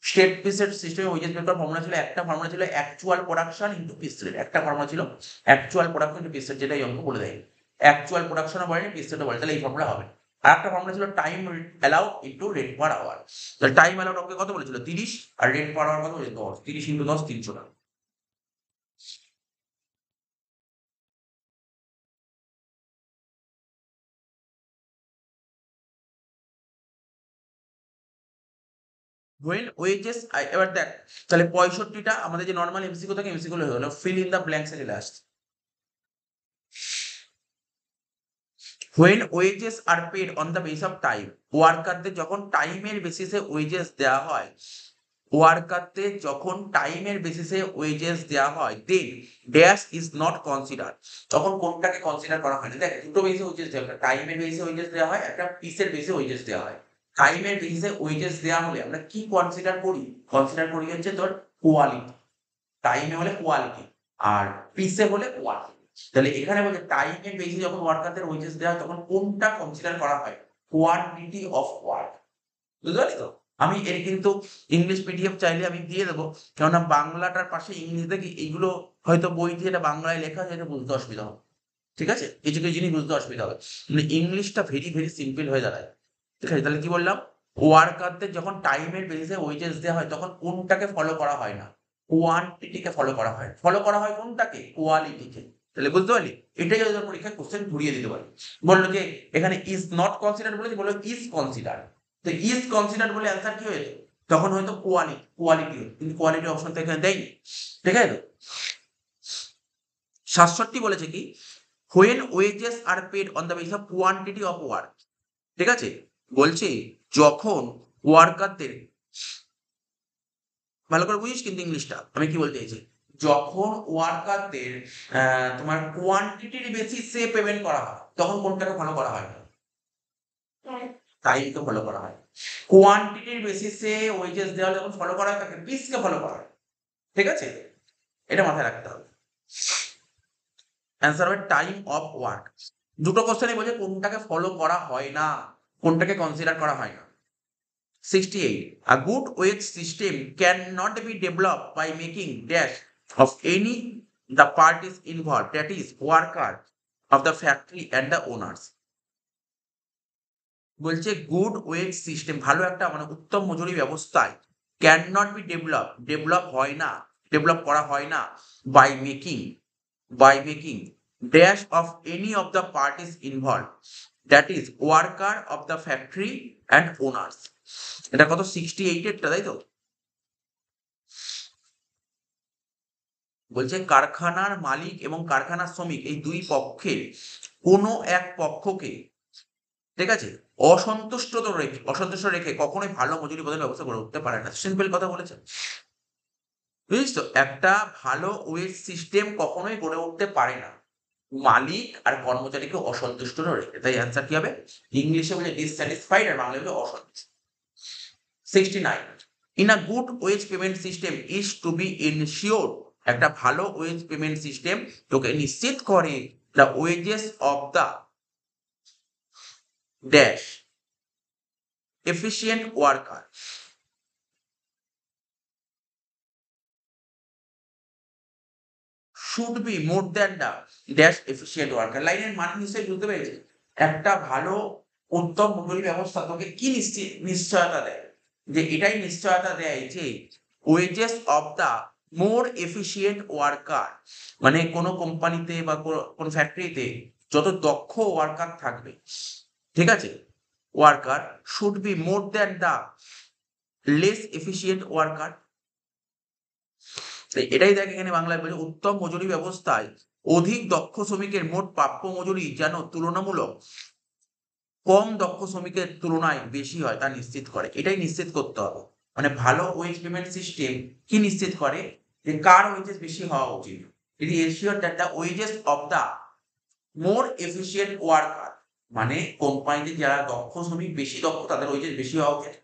স্টেট পিস রেট সিস্টেমে ওয়েজেস বের করার ফর্মুলা ছিল, একটা ফর্মুলা ছিল actual production into piece rate, একটা ফর্মুলা ছিল actual production into piece rate, যেটা এই অঙ্ক বলে দেয়, অ্যাকচুয়াল প্রোডাকশনও বলে পিস রেটও বলে, তাহলে এই ফর্মুলা হবে। আর একটা ফর্মুলা ছিল time allow into rate per hour, তাহলে টাইম অ্যালাউড অঙ্কে কত বলেছিল 30, আর রেট পার আওয়ার কত বলেছিল 10, 30 ইনটু 10 300 টাকা। when wages এবার দেখ, তাহলে 65টা আমাদের যে নর্মাল এমসিকিউ থাকে এমসিকিউ হয়ে গেল, ফিল ইন দা ব্ল্যাঙ্কস এ চলে আসছে। When wages are paid on the base of time, ওয়ার্কারদের যখন টাইমের বেসিসে ওয়েজেস দেওয়া হয়, ওয়ার্কারদের যখন টাইমের বেসিসে ওয়েজেস দেওয়া হয়, দেন ড্যাশ ইজ নট কনসিডার, তখন কোনটাকে কনসিডার করা হয় না। দেখ, দুটো বেসে ওয়েজেস দেওয়া হয়, টাইমের বেসিসে ওয়েজেস দেওয়া হয়, একটা পিসের বেসে ওয়েজেস দেওয়া হয়। টাইমের বেসিসে ওয়েজেস দেওয়া হলে আমরা কি কনসিডার করি? কনসিডার করি হচ্ছে তোর কোয়ালিটি। টাইমে হলে কোয়ালিটি, আর পিসে হলে কোয়ান্টিটি। তাহলে এখানে বলছে টাইমের বেসিসে যখন ওয়ার্কারদের ওয়েজেস দেওয়া হয় তখন কোনটা কনসিডার করা হয়? Quantity of work. বুঝতে পারলি তো? আমি এর কিন্তু ইংলিশ পিডিএফ চাইলে আমি দিয়ে দেবো, কেননা বাংলাটার পাশে ইংলিশ দেখি এইগুলো হয়তো বই দিয়ে এটা বাংলায় লেখা আছে, এটা বুঝতে অসুবিধা হবে। ঠিক আছে, কিছু কিছু জিনিস বুঝতে অসুবিধা হবে, মানে ইংলিশটা ভেরি ভেরি সিম্পল হয়ে দাঁড়ায়। ঠিক আছে, তাহলে কি বললাম? ওয়ার্কারদের যখন টাইমের বেসিসে ওয়েজেস দেওয়া হয় তখন কোনটাকে ফলো করা হয় না? কোয়ান্টিটিকে ফলো করা হয়। ফলো করা হয় কোনটাকে? কোয়ালিটিকে। তাহলে বুঝতে পারলি? এটাই ওদের পরীক্ষায় কোশ্চেন ঘুরিয়ে দিতে পারে। বললো যে এখানে ইজ নট কনসিডার বলেছে, বললো ইজ কনসিডার। তো ইজ কনসিডার বলে অ্যান্সার কি হয়েছে? তখন হয়তো কোয়ালিটি হতো, কিন্তু কোয়ালিটি অপশন তো এখানে দেয়নি। ঠিক আছে তো? ৬৭ বলেছে কি, when wages are paid on the base of quantity of work. ঠিক আছে, বলছে যখন ওয়ার্কারদের, ভালো করে বুঝিস কিন্তু ইংলিশটা আমি কি বলতে চাইছি, যখন ওয়ার্কারদের তোমার কোয়ান্টিটির বেসিসে পেমেন্ট করা হয় তখন কোনটাকে ফলো করা হয় না? টাইমকে ফলো করা হয়। কোয়ান্টিটির বেসিসে ওয়েজেস দেওয়া হলে যখন ফলো করা হয় তাকে পিসকে ফলো করা হয়। ঠিক আছে, এটা মাথায় রাখতে হবে। অ্যান্সার হবে টাইম অফ ওয়ার্ক। দুটো কোশ্চেনে বলছে কোনটাকে ফলো করা হয় না, কোনটাকে কনসিডার করা হয় না। 68. A good wage system cannot be developed by making dash of any the parties involved, that is, worker of the factory and the owners. বলছে গুড ওয়েজ সিস্টেম, ভালো একটা মানে উত্তম মজুরি ব্যবস্থায় ক্যান নট বি ডেভেলপ হয় না, develop করা হয় না by making dash of any of the parties involve, that is worker of the factory and owners. এটা কত? 68-এরটা, তাই তো? বলছে কারখানার মালিক এবং কারখানার শ্রমিক এই দুই পক্ষের কোনো এক পক্ষকে, ঠিক আছে, অসন্তুষ্ট রেখে কখনোই ভালো মজুরি প্রদানের ব্যবস্থা করে উঠতে পারে না। সিম্পল কথা বলেছে, বুঝিস তো? একটা ভালো ওয়েজ সিস্টেম কখনোই গড়ে উঠতে পারে না মালিক আর কর্মচারীকে অসন্তুষ্ট রেখে। তাই অ্যান্সার কি হবে? ইংলিশে বলে ডিসস্যাটিসফাইড, আর বাংলায় বলে অসন্তুষ্ট। 69. In a good wage payment system is to be ensured, একটা ভালো ওয়েজ পেমেন্ট সিস্টেম তোকে নিশ্চিত করে the wages of the dash efficient worker should be more than the dash efficient worker. লাইনের মানে নিশ্চয়ই বুঝতে পেরেছি। একটা ভালো উত্তম মজুরি ব্যবস্থা তোকে কি নিশ্চয়তা দেয়? যে এটাই নিশ্চয়তা দেয় যে wages of the more efficient worker, মানে কোনো কোম্পানিতে বা কোনো ফ্যাক্টরিতে যত দক্ষ ওয়ার্কার থাকবে, ঠিক আছে, worker should be more than the less efficient worker. এটাই দেখ এখানে বাংলায় বলে উত্তম মজুরি ব্যবস্থায় অধিক দক্ষ শ্রমিকের মোট প্রাপ্য মজুরি যেন তুলনামূলক কম দক্ষ শ্রমিকের তুলনায় বেশি হয় তা নিশ্চিত করে। এটাই নিশ্চিত করতে হবে, মানে ভালো ওয়েজ পেমেন্ট সিস্টেম কি নিশ্চিত করে? যে কার ওয়েজেস বেশি হওয়া উচিত। এটি ensure that the wages of the more efficient worker, মানে কোম্পানিতে যারা দক্ষ শ্রমিক বেশি দক্ষ তাদের ওয়েজেস বেশি হওয়া উচিত।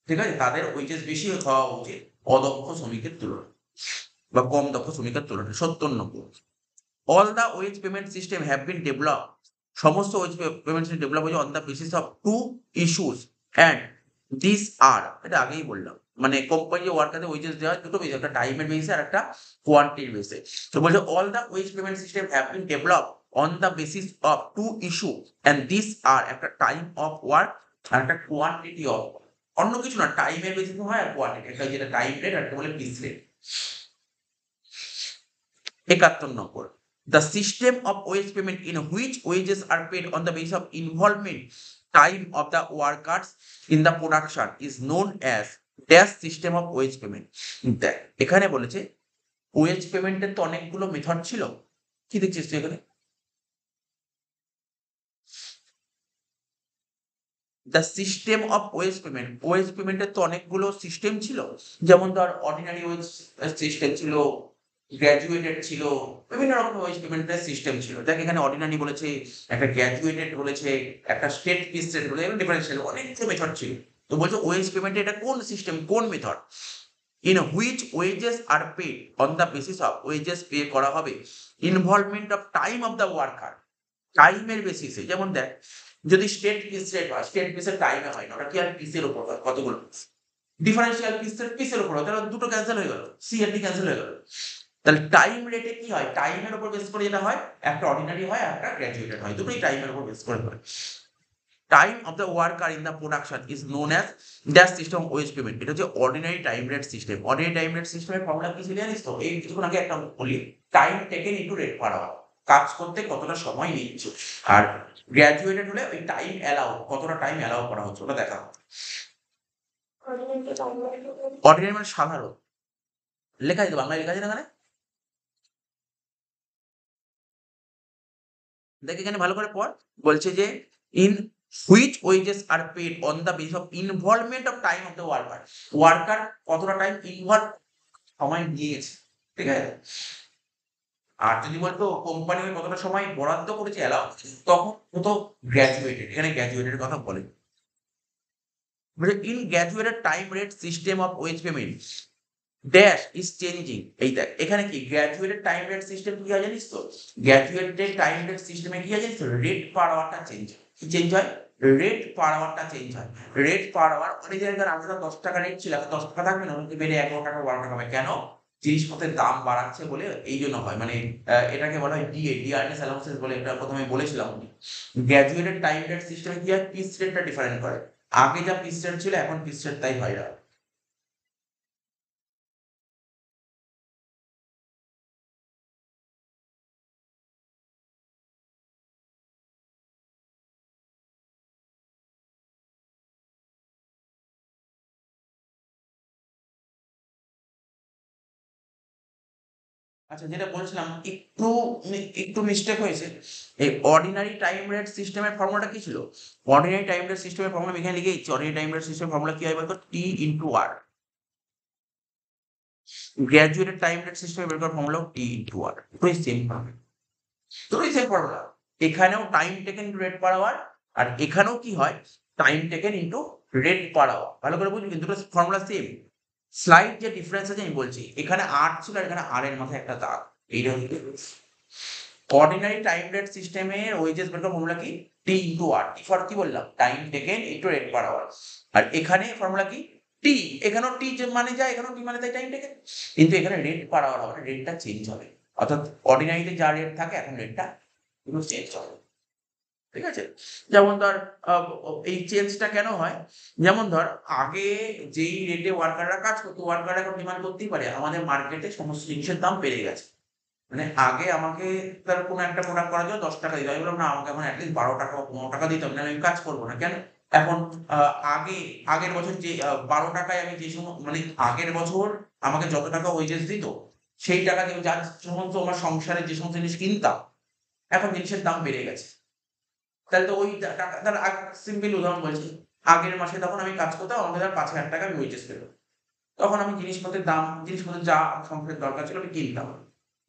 ঠিক আছে, তাদের ওয়েজেস বেশি হওয়া উচিত অদক্ষ শ্রমিকের তুলনায় বা কম দক্ষ শ্রমিকের তুলনায়। ৭০ all the wage payment system have been develop, সমস্ত ওয়েজ পেমেন্ট সিস্টেম ডেভেলপ হয়েছে on the basis of two issues and this are, এটা আগেই বললাম, মানে কোম্পানি যে ওয়ার্কারদের ওয়েজেস দেওয়া হয় দুটো বেসে, একটা টাইমের বেসে আর একটা কোয়ান্টিটির বেসে। তো বলছে all the wage payment system have been develop on the basis of two issue and this are, একটা টাইম অফ ওয়ার্ক আর একটা কোয়ান্টিটি অফ, অন্য কিছু না, টাইমের বেসিস হয় আর কোয়ান্টিটি, একটা যেটা টাইম রেট আর একটা বলে piece rate. ৭১, the system of wage payment in which wages are paid on the basis of involvement time of the workers in the production is known as dash system of wage payment. দেখ এখানে বলেছে wedge পেমেন্টের তো অনেকগুলো method ছিল, কি দেখছিস তুই এখানে? The system of wage payment, wage পেমেন্টের তো অনেকগুলো সিস্টেম ছিল, যেমন ধর অর্ডিনারি ওয়েজ সিস্টেম ছিল, গ্র্যাজুয়েটেড ছিল, বিভিন্ন রকম ওয়েজ পেমেন্টের সিস্টেম ছিল। দেখ এখানে অর্ডিনারি বলেছে, একটা গ্র্যাজুয়েটেড বলেছে, একটা স্টেট পিস রেট বলেছে, এগুলো ডিফারেন্সিয়াল অনেকগুলো মেথড ছিল। তো বলছে ওয়েজ পেমেন্টে এটা কোন সিস্টেম, কোন method? In which wages are paid on the basis of, wages pay করা হবে involvement of time of the worker, টাইমের বেসিসে। যেমন দেখ যদি স্টেট পিস রেট হয়, স্টেট পিসের টাইমে হয় না, ওটা কি আর পিসের উপর হয়, কতগুলো ডিফারেন্সিয়াল পিসের পিসের উপর হয়, তাহলে দুটো ক্যান্সেল হয়ে গেল, সি আর ডি ক্যান্সেল হয়ে গেল। তাহলে টাইম রেটে কি হয়, টাইমের উপর বেস করে যেটা হয়, একটা অর্ডিনারি হয় একটা গ্র্যাজুয়েটেড হয়, দুটোই টাইমের উপর বেস করে হয়। Time of the worker in the production is known as that system of wage payment. এটা হচ্ছে ordinary time rate system. Ordinary time rate সিস্টেমের ফর্মুলা কি ছিল জানিস তো? এই কিছুক্ষণ আগে একটা বলি, time taken into rate per hour, কাজ করতে কতটা সময় নিচ্ছে। আর গ্র্যাজুয়েটেড হলে ওই টাইম অ্যালাউ, কতটা টাইম অ্যালাউ করা হচ্ছে ওটা দেখা হবে। অর্ডিনারি মানে সাধারণ, লেখা আছে বাংলায় লেখা আছে না এখানে, দেখ এখানে ভালো করে পড়। বলছে যে in which wages are paid on the base of involvement of time of the worker, worker কতটা টাইম ইনভলভ সময় নিয়েছে, ঠিক আছে। আর যদি বলতো কোম্পানি কতটা সময় বরাদ্দ করেছে অ্যালাউ, তখন হতো গ্র্যাজুয়েটেড, এখানে গ্র্যাজুয়েটেড কথা বলে। In graduated time rate system of wage payment dash is changing. এই দেখ এখানে কি গ্র্যাজুয়েটেড টাইম রেট সিস্টেম কি হয় জানিস তো? গ্র্যাজুয়েটেড টাইম রেট সিস্টেমে কি হয় জানিস তো? রেট পার আওয়ারটা চেঞ্জ হয়। কি চেঞ্জ হয়? রেট পার আওয়ারটা চেঞ্জ হয়। রেট পার আওয়ার অনেক জায়গায় আগে 10 টাকা রেট ছিল, এখন 10 টাকা থাকবে না, ওটা বেড়ে 11 টাকা 12 টাকা হবে। কেন? জিনিসপত্রের দাম বাড়াচ্ছে বলে এই জন্য হয়। মানে এটাকে বলা হয় ডিএ, ডিআরএস অ্যালাউন্সেস বলে, এটা প্রথমে বলেছিলাম। গ্র্যাজুয়েটেড টাইম রেট সিস্টেমে কি হয়? পিস রেটটা ডিফারেন্ট করে। আগে যা পিস রেট ছিল এখন পিস রেট তাই হয় না। আচ্ছা যেটা বলছিলাম একটু একটু মিস্টেক হয়েছে। এই অর্ডিনারি টাইম রেট সিস্টেমের ফর্মুলাটা কি ছিল? অর্ডিনারি টাইম রেট সিস্টেমের ফর্মুলা এখানে লিখে দিচ্ছি। অর্ডিনারি টাইম রেট সিস্টেমের ফর্মুলা কি হয় বলতো? T into R. Graduated time rate সিস্টেমে বের করার ফর্মুলা টি ইনটু আর, দুটোই সেম ফর্মুলা, দুটোই সেম ফর্মুলা। এখানেও time taken into rate per hour, আর এখানেও কি হয়? Time taken into rate per hour. ভালো করে বুঝবি কিন্তু দুটো ফর্মুলা সেম। স্লাইড যে ডিফারেন্স আছে আমি বলছি, এখানে আর ছিল আর এখানে আর এর মাথায় একটা দাগ, এইটা হচ্ছে অর্ডিনারি টাইম রেট সিস্টেমের ওয়েজেস বের করার ফর্মুলা কি? টি ইনটু আর। টি ফর কি বললাম? Time taken into rate per hour. আর এখানে ফর্মুলা কি? টি। এখানেও টি যে মানে যায়, এখানেও টি মানে তাই টাইম টেকেন, কিন্তু এখানে রেট পার আওয়ার হবে, রেটটা চেঞ্জ হবে। অর্থাৎ অর্ডিনারিতে যা রেট থাকে এখন রেটটা পুরো চেঞ্জ হবে, ঠিক আছে। যেমন ধর এই চেঞ্জটা কেন হয়? যেমন ধর আগে যেই রেটে ওয়ার্কাররা কাজ করতো, ওয়ার্কাররা এখন ডিমান্ড করতেই পারে আমাদের মার্কেটে সমস্ত জিনিসের দাম বেড়ে গেছে। মানে আগে আমাকে তার কোনো একটা প্রোডাক্ট করার জন্য 10 টাকা দিতে হয়, আমি বললাম না আমাকে এখন অ্যাটলিস্ট 12 টাকা বা 15 টাকা দিতে হবে, নাহলে আমি কাজ করবো না। কেন? এখন আগে আগের বছর যে 12 টাকায় আমি যে সময় মানে আগের বছর আমাকে যত টাকা ওয়েজেস দিত, সেই টাকা দিয়ে যার সমস্ত আমার সংসারে যে সমস্ত জিনিস কিনতাম, এখন জিনিসের দাম বেড়ে গেছে। তাহলে তো ওই টাকা, তাহলে সিম্পল উদাহরণ বলছি, আগের মাসে তখন আমি কাজ করতাম, আমাকে ধর 5,000 টাকা আমি ওয়েজেস পেতাম, তখন আমি জিনিসপত্রের দাম, জিনিসপত্রের যা সংসারের দরকার ছিল আমি কিনতাম।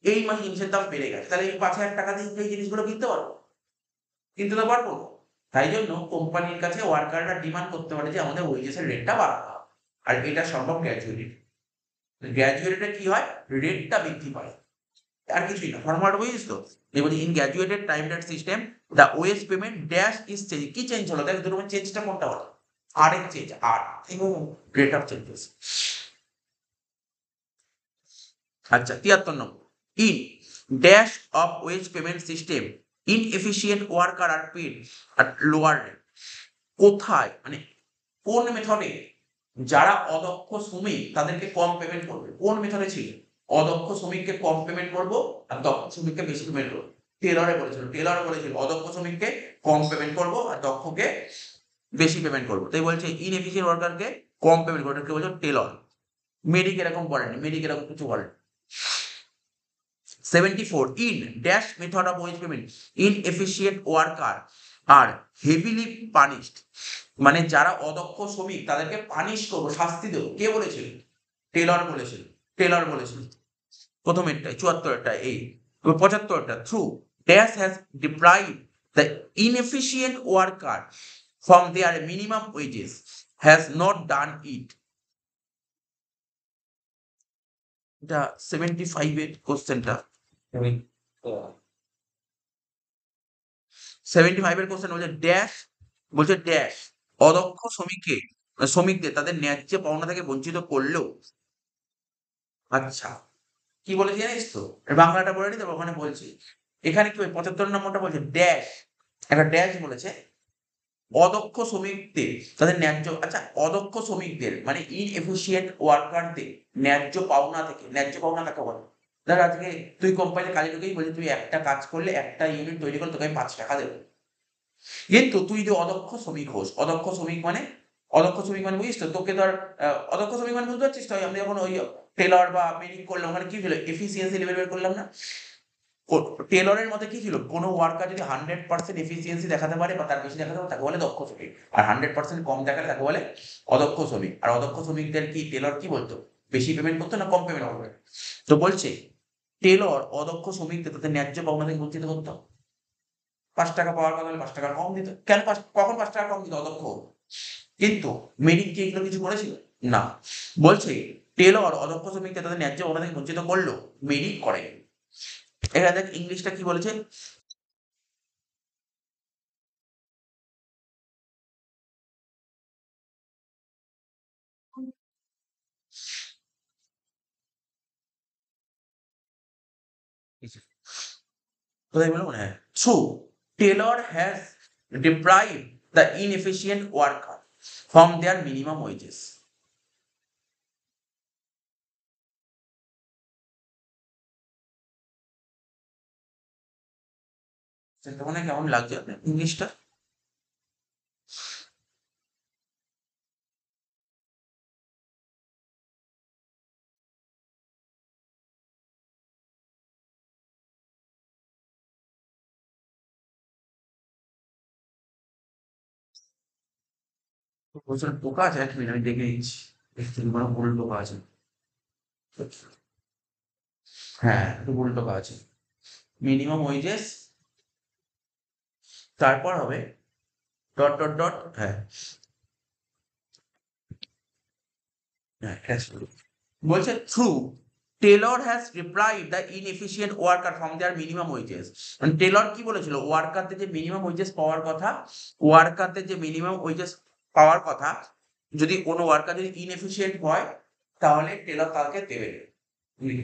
এই মাসে জিনিসের দাম বেড়ে গেছে, তাহলে এই 5,000 টাকা দিয়ে এই জিনিসগুলো কিনতে পারবো? কিনতে তো পারবো না। তাই জন্য কোম্পানির কাছে ওয়ার্কাররা ডিমান্ড করতে পারে যে আমাদের ওয়েজেসের রেটটা বাড়াতে হবে। আর এটা সম্ভব গ্র্যাজুয়েটেড। গ্র্যাজুয়েটেডে কি হয়? রেটটা বৃদ্ধি পায়, আর কিছুই না। ফর্মুলাটা বুঝিস তো? এবার in graduated time rate system the wage payment dash is change. কি চেঞ্জ হলো? দেখ দুটো চেঞ্জটা কোনটা হলো? আর এর চেঞ্জ, আর এবং রেট অফ চেঞ্জেস। আচ্ছা 73 number, in dash of wage payment system inefficient worker are paid are lower rate. কোথায় মানে কোন মেথডে যারা অদক্ষ শ্রমিক তাদেরকে কম পেমেন্ট করবে? কোন মেথডে ছিল? অদক্ষ শ্রমিককে কম পেমেন্ট করবো আর দক্ষ শ্রমিককে বেশি পেমেন্ট করবো। টেলরে বলেছিল, টেলর বলেছিল অদক্ষ শ্রমিককে কম পেমেন্ট করবো আর দক্ষকে বেশি পেমেন্ট করবো। তাই বলছে ইনএফিশিয়েন্ট ওয়ার্কারকে কম পেমেন্ট করবো, কে বলছো? টেলর। মেডিক এরকম বলেনি, মেডিক এরকম কিছু বলেনি। 74 in dash method of wage payment inefficient worker R heavily punished মানে যারা অদক্ষ শ্রমিক তাদেরকে পানিশ করবো, শাস্তি দেবো। কে বলেছিল? টেলর বলেছিল। টেলর বলেছিল প্রথমেরটাই, ৭৪টা এই ৭৫টা through dash has deprive the inefficient worker from their minimum wages has not done it. এটা 75 এর কোশ্চেনটা। 75 এর কোশ্চেন বলছে ড্যাশ, বলছে ড্যাশ অদক্ষ শ্রমিকদের তাদের ন্যায্য পাওনা থেকে বঞ্চিত করলেও। আচ্ছা, কি বলেছে জানিস তো? বাংলাটা বলে নি, তবে ওখানে বলছি। এখানে কি ৭৫ নম্বরটা বলছে ড্যাশ, একটা ড্যাশ বলেছে অদক্ষ শ্রমিকদের তাদের ন্যায্য, আচ্ছা অদক্ষ শ্রমিকদের মানে ইনএফিশিয়েন্ট ওয়ার্কারদের ন্যায্য পাওনা থেকে, ন্যায্য পাওনা কাকে বলে? ধর আজকে তুই কোম্পানিতে কাজে ঢুকেই বলছি তুই একটা কাজ করলে, একটা ইউনিট তৈরি করলে তোকে আমি ৫ টাকা দেবো। কিন্তু তুই যে অদক্ষ শ্রমিক হোস, অদক্ষ শ্রমিক মানে, অদক্ষ শ্রমিক মানে বুঝিস তো? তোকে ধর অদক্ষ শ্রমিক মানে বুঝতে পারছিস তো? আমি যখন ওই টেলর বা মেরিং করলাম ওখানে কি ছিল? এফিসিয়েন্সি লেভেল বের করলাম না? টেলরের মধ্যে কি ছিল? কোনো ওয়ার্কার যদি 100% এফিসিয়েন্সি দেখাতে পারে বা তার বেশি দেখাতে পারে তাকে বলে দক্ষ শ্রমিক, আর 100% কম দেখালে তাকে বলে অদক্ষ শ্রমিক। আর অদক্ষ শ্রমিকদের কি টেলর কি বলতো? বেশি পেমেন্ট করতো না কম পেমেন্ট করবে? তো বলছে টেলর অদক্ষ শ্রমিকদের তাদের ন্যায্য পাওনা থেকে বঞ্চিত করতো। ৫ টাকা পাওয়ার কথা হলে ৫ টাকা কম দিত। কেন কখন ৫ টাকা কম দিত? অদক্ষ। কিন্তু মেরিট কি এগুলো কিছু করেছিল? না। বলছে টেলর অদক্ষ শ্রমিকদের তাদের ন্যায্য পাওনা থেকে বঞ্চিত করলো, মেরিট করে। এখানে দেখ ইংলিশটা কি বলেছে? কোথায় বলবো? মনে হয় true Taylor has deprive the inefficient worker from their minimum wages. সেটা মানে কেমন লাগছে আপনার ইংলিশটা? প্রচুর টোকা আছে, এক মিনিট আমি দেখে নিচ্ছি। একটু মানে ভুল টোকা আছে। হ্যাঁ, একটু ভুল টোকা আছে। মিনিমাম ওয়েজেস, তারপর হবে ডট ডট ডট, হ্যাঁ হ্যাঁ বলছে through Taylor has deprive the inefficient worker from their minimum wages. মানে টেলর কি বলেছিল? ওয়ার্কারদের যে মিনিমাম ওয়েজেস পাওয়ার কথা, ওয়ার্কারদের যে মিনিমাম ওয়েজেস পাওয়ার কথা, যদি কোনো ওয়ার্কার যদি ইনএফিশিয়েন্ট হয় তাহলে টেলর তাকে দেবে না।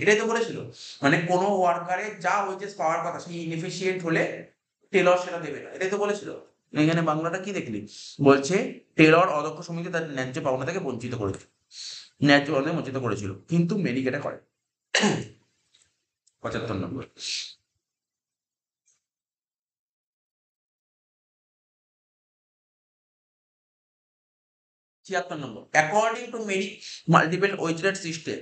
এটাই তো বলেছিল। মানে কোনো ওয়ার্কারের যা ওয়েজেস পাওয়ার কথা সেই ইনএফিশিয়েন্ট হলে টেলর সেটা দেবে না, এটাই তো বলেছিল। এখানে বাংলাটা কি দেখলি? বলছে টেলর অদক্ষ শ্রমিকদের তার ন্যায্য পাওনা থেকে বঞ্চিত করেছে, ন্যায্য পাওনা থেকে বঞ্চিত করেছিল, কিন্তু মেরিক এটা করে। ৭৫ number. ৭৬ number according to Mirik multiple wage rate system.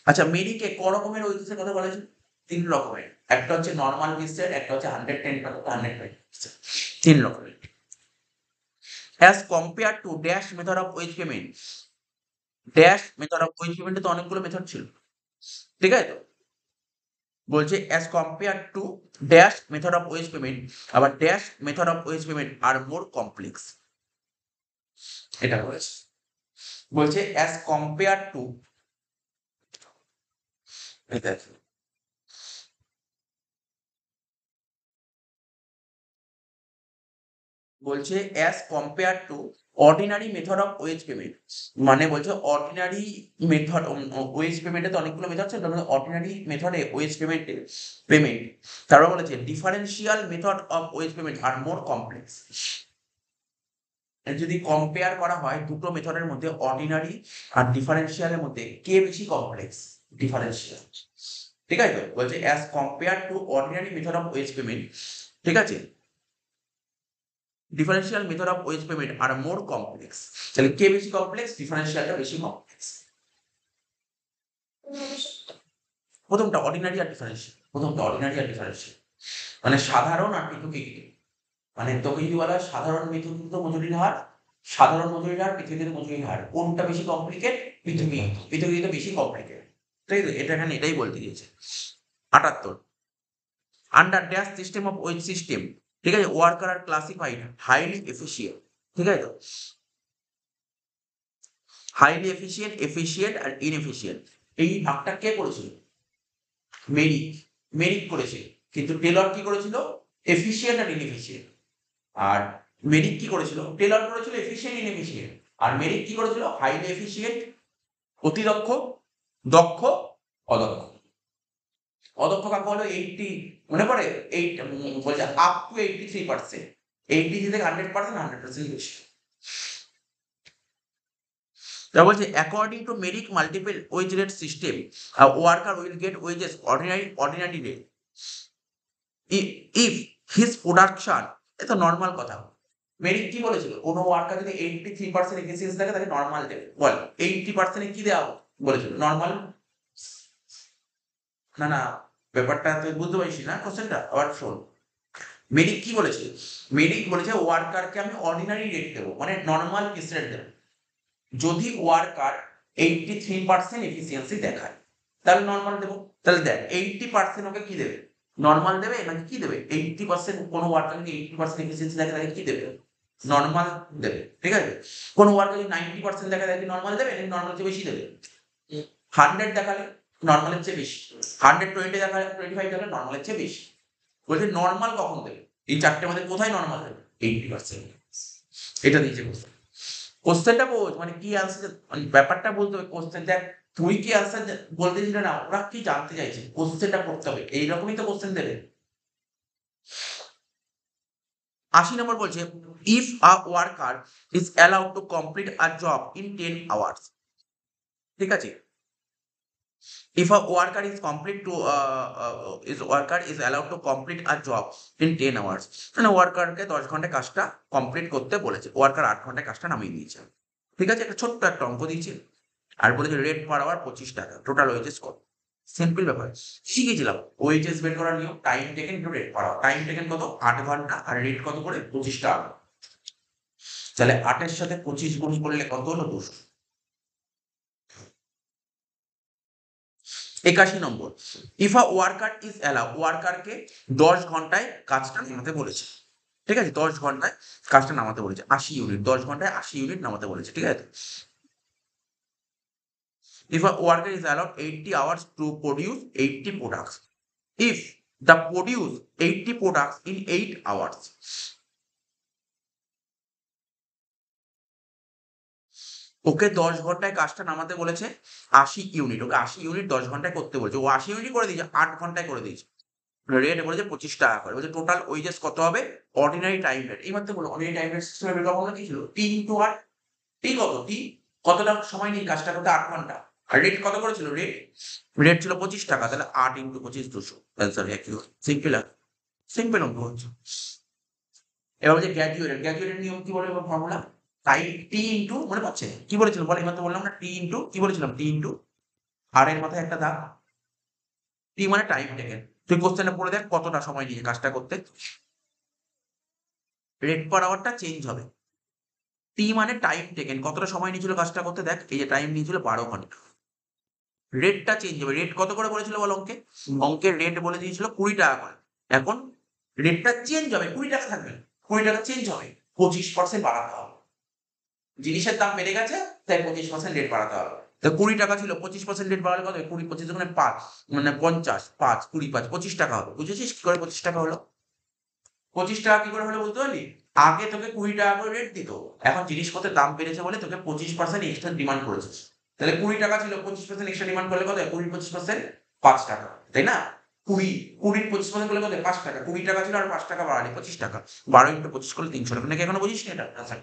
আচ্ছা, মেরিকে ক রকমের ওয়েজেসের কথা বলা হয়েছে? ৩ রকমের। একটা হচ্ছে নরমাল ওয়েজেস, একটা হচ্ছে 110%, 120%, ৩ রকমের। As compare to dash method of wage payment. Dash method of wage পেমেন্টে তো অনেকগুলো মেথড ছিল, ঠিক আছে তো? বলছে as compare to dash method of wage payment, আবার dash method of wage payment are more complex, এটা বলেছে। বলছে অ্যাজ কম্পেয়ার টু, এটা বলছে as compare to ordinary method of wage payment. মানে বলছে অর্ডিনারি মেথড, ওয়েজ পেমেন্টে তো অনেকগুলো মেথড আছে, তার মধ্যে অর্ডিনারি মেথডে ওয়েজ পেমেন্টে পেমেন্ট, তারপর বলেছে differential method of wage payment are more complex. যদি কম্পেয়ার করা হয় দুটো মেথডের মধ্যে, অর্ডিনারি আর ডিফারেন্সিয়ালের মধ্যে কে বেশি কমপ্লেক্স? ডিফারেন্সিয়াল। ঠিক আছে তো? বলছে as compare to ordinary method of wage payment, ঠিক আছে, differential method of wage payment are more complex. তাহলে কে বেশি কমপ্লেক্স? ডিফারেন্সিয়ালটা বেশি কমপ্লেক্স। প্রথমটা অর্ডিনারি আর ডিফারেন্সিয়াল, প্রথমটা অর্ডিনারি আর ডিফারেন্সিয়াল মানে সাধারণ আর পৃথকীকৃত। মানে তোকে যদি বলা হয় সাধারণ মৃত্যুদণ্ড মজুরির হার, সাধারণ মজুরির হার, পৃথিবীতে মজুরির হার, কোনটা বেশি কমপ্লিকেট? পৃথিবী, পৃথিবীতে বেশি কমপ্লিকেট, তাই তো? এটা এখানে এটাই বলতে দিয়েছে। 78, under dash system of wage system, ঠিক আছে, worker are classified highly efficient, ঠিক আছে তো? Highly efficient, efficient are inefficient, এই ভাগটা কে করেছিল? মেরিক, মেরিক করেছিল। কিন্তু টেলর কি করেছিল? Efficient are inefficient. আর মেরিক কি করেছিল? টেলর করেছিল এফিসিয়েন্ট ইনএফিসিয়েন্ট, আর মেরিক কি করেছিল? হাইলি এফিসিয়েন্ট, অতি দক্ষ, দক্ষ, অদক্ষ। অদক্ষ কাকে বলে? 80, মনে পড়ে? বলছে আপ টু 83%, 80 থেকে 100%, 100% বেশি। তা বলছে according to Mirik multiple wage rate system, worker will get wages ordinary rate if his production, এটা নর্মাল কথা। মেরিক কি বলেছিল? কোনো ওয়ার্কার যদি 83% এফিসিয়েন্সি থাকে তাকে নর্মাল দেবে। বল 80% কি দেওয়া বলেছিল? নর্মাল। না না, ব্যাপারটা তুই বুঝতে পারিস না কোশ্চেনটা, আবার শোন। মেরিক কি বলেছে? মেরিক বলেছে ওয়ার্কারকে আমি অর্ডিনারি রেট দেবো, মানে নর্মাল পিস রেট দেবো, যদি ওয়ার্কার 83% এফিসিয়েন্সি দেখায়, তাহলে নর্মাল দেবো। তাহলে দেখ 80% ওকে কি দেবে? নর্মাল দেবে নাকি কি দেবে? 80% কোনো ওয়ার্কার যদি 80% এফিসিয়েন্সি দেখে তাকে কি দেবে? নর্মাল দেবে, ঠিক আছে? কোনো ওয়ার্কার যদি 90% দেখা তাকে নর্মাল দেবে নাকি নর্মাল চেয়ে বেশি দেবে? 100 দেখালে নর্মালের চেয়ে বেশি, 120 দেখালে, 25 দেখালে নর্মালের চেয়ে বেশি। বলছে নর্মাল কখন দেবে? এই চারটে মধ্যে কোথায় নর্মাল দেবে? 80%। এটা দিয়েছে কোশ্চেন। কোশ্চেনটা বোঝ, মানে কি আনসার, মানে ব্যাপারটা বলতে হবে। কোশ্চেন দেখ, তুই কি আনসার বলতে দিলে না, ওরা কি জানতে চাইছে, কোশ্চেনটা করতে হবে, এইরকমই তো কোশ্চেন দেবে। 80 নম্বর বলছে if a worker is allowed to complete a job in 10 hours, ঠিক আছে? If a worker is allowed to complete a job in 10 hours, মানে ওয়ার্কারকে 10 ঘন্টায় কাজটা কমপ্লিট করতে বলেছে, ওয়ার্কার 8 ঘন্টায় কাজটা নামিয়ে দিয়েছে, ঠিক আছে? একটা ছোট্ট একটা অঙ্ক দিয়েছে, আর বলেছে রেট পার আওয়ার 25 টাকা, টোটাল ওয়েজেস কত? সিম্পল ব্যাপার, শিখেছিলাম ওয়েজেস বের করার নিয়ম, time taken into rate per hour. Time taken কত? 8 ঘন্টা, আর রেট কত করে? 25 টাকা। তাহলে 8 এর সাথে 25 গুণ করলে কত হলো? 200। 81 number, if a worker is allow, ওয়ার্কারকে 10 ঘন্টায় কাজটা নামাতে বলেছে, ঠিক আছে? 10 ঘন্টায় কাজটা নামাতে বলেছে, 80 ইউনিট, 10 ঘন্টায় 80 ইউনিট নামাতে বলেছে, ঠিক আছে? If a worker is allowed 80 hours to produce 80 products, if the produce 80 products in 8 hours, okay 10 ঘন্টায় কাজটা নামাতে বলেছে 80 ইউনিট, ওকে 80 ইউনিট 10 ঘন্টায় করতে বলেছে, ও 80 ইউনিট করে দিয়েছে, 8 ঘন্টায় করে দিয়েছে। রেট বলেছে 25 টাকা করে, বলছে টোটাল ওয়েজেস কত হবে? অর্ডিনারি টাইম রেট, এইবার তো বলো অর্ডিনারি টাইম রেট সিস্টেমের বের করা কি ছিল? টি ইনটু আর, টি কত? টি কতটা সময় নিয়ে কাজটা করতে? 8 ঘন্টা। আর রেট কত করেছিল? রেট, রেট ছিল 25 টাকা, তাহলে 8 ইনটু 25, 200। অ্যান্সার একই, সিম্পল, সিম্পল অঙ্ক হচ্ছে। এবার বলছে গ্র্যাজুয়েটেড, গ্র্যাজুয়েটেড নিয়ম কি বলে ফর্মুলা? টাইম টি ইনটু, মনে পড়ছে কি বলেছিল বল? এবার তো বললাম না, টি ইনটু কি বলেছিলাম? টি ইনটু আর এর মাথায় একটা দাগ, টি মানে টাইম টেকেন। তুই কোশ্চেনটা পড়ে দেখ কতটা সময় নিয়ে কাজটা করতে। রেট পার আওয়ারটা চেঞ্জ হবে, টি মানে টাইম টেকেন, কতটা সময় নিয়েছিল কাজটা করতে। দেখ এই যে টাইম নিয়েছিল 12 ঘন্টা, রেটটা চেঞ্জ হবে। রেট কত করে বলেছিল বল অঙ্কে? অঙ্কের রেট বলে দিয়েছিল 20 টাকা করে, এখন রেটটা চেঞ্জ হবে, 20 টাকা থাকবে না, 20 টাকা চেঞ্জ হবে, 25% বাড়াতে হবে। জিনিসের দাম বেড়ে গেছে, তাই 25% রেট বাড়াতে হবে। তো 20 টাকা ছিল, 25% রেট বাড়ালে কত হবে? 20, 25 মানে 5, মানে 50, 5, 20, 5, 25 টাকা হবে। বুঝেছিস কি করে 25 টাকা হলো? 25 টাকা কি করে হলো বুঝতে পারলি? আগে তোকে 20 টাকা করে রেট দিত, এখন জিনিসপত্রের দাম বেড়েছে বলে তোকে 25% এক্সট্রা ডিমান্ড করেছে। তাহলে 20 টাকা ছিল, 25% এক্সট্রা ডিমান্ড করলে কত হয়? 20, 25% 5 টাকা, তাই না? 20 25% করলে কত? 5 টাকা। 20 টাকা ছিল আর 5 টাকা বাড়ালে 25 টাকা। 12 ইন্টু 25 করলে 300 টাকা। নাকি এখনো বুঝিস নি এটা? আচ্ছা,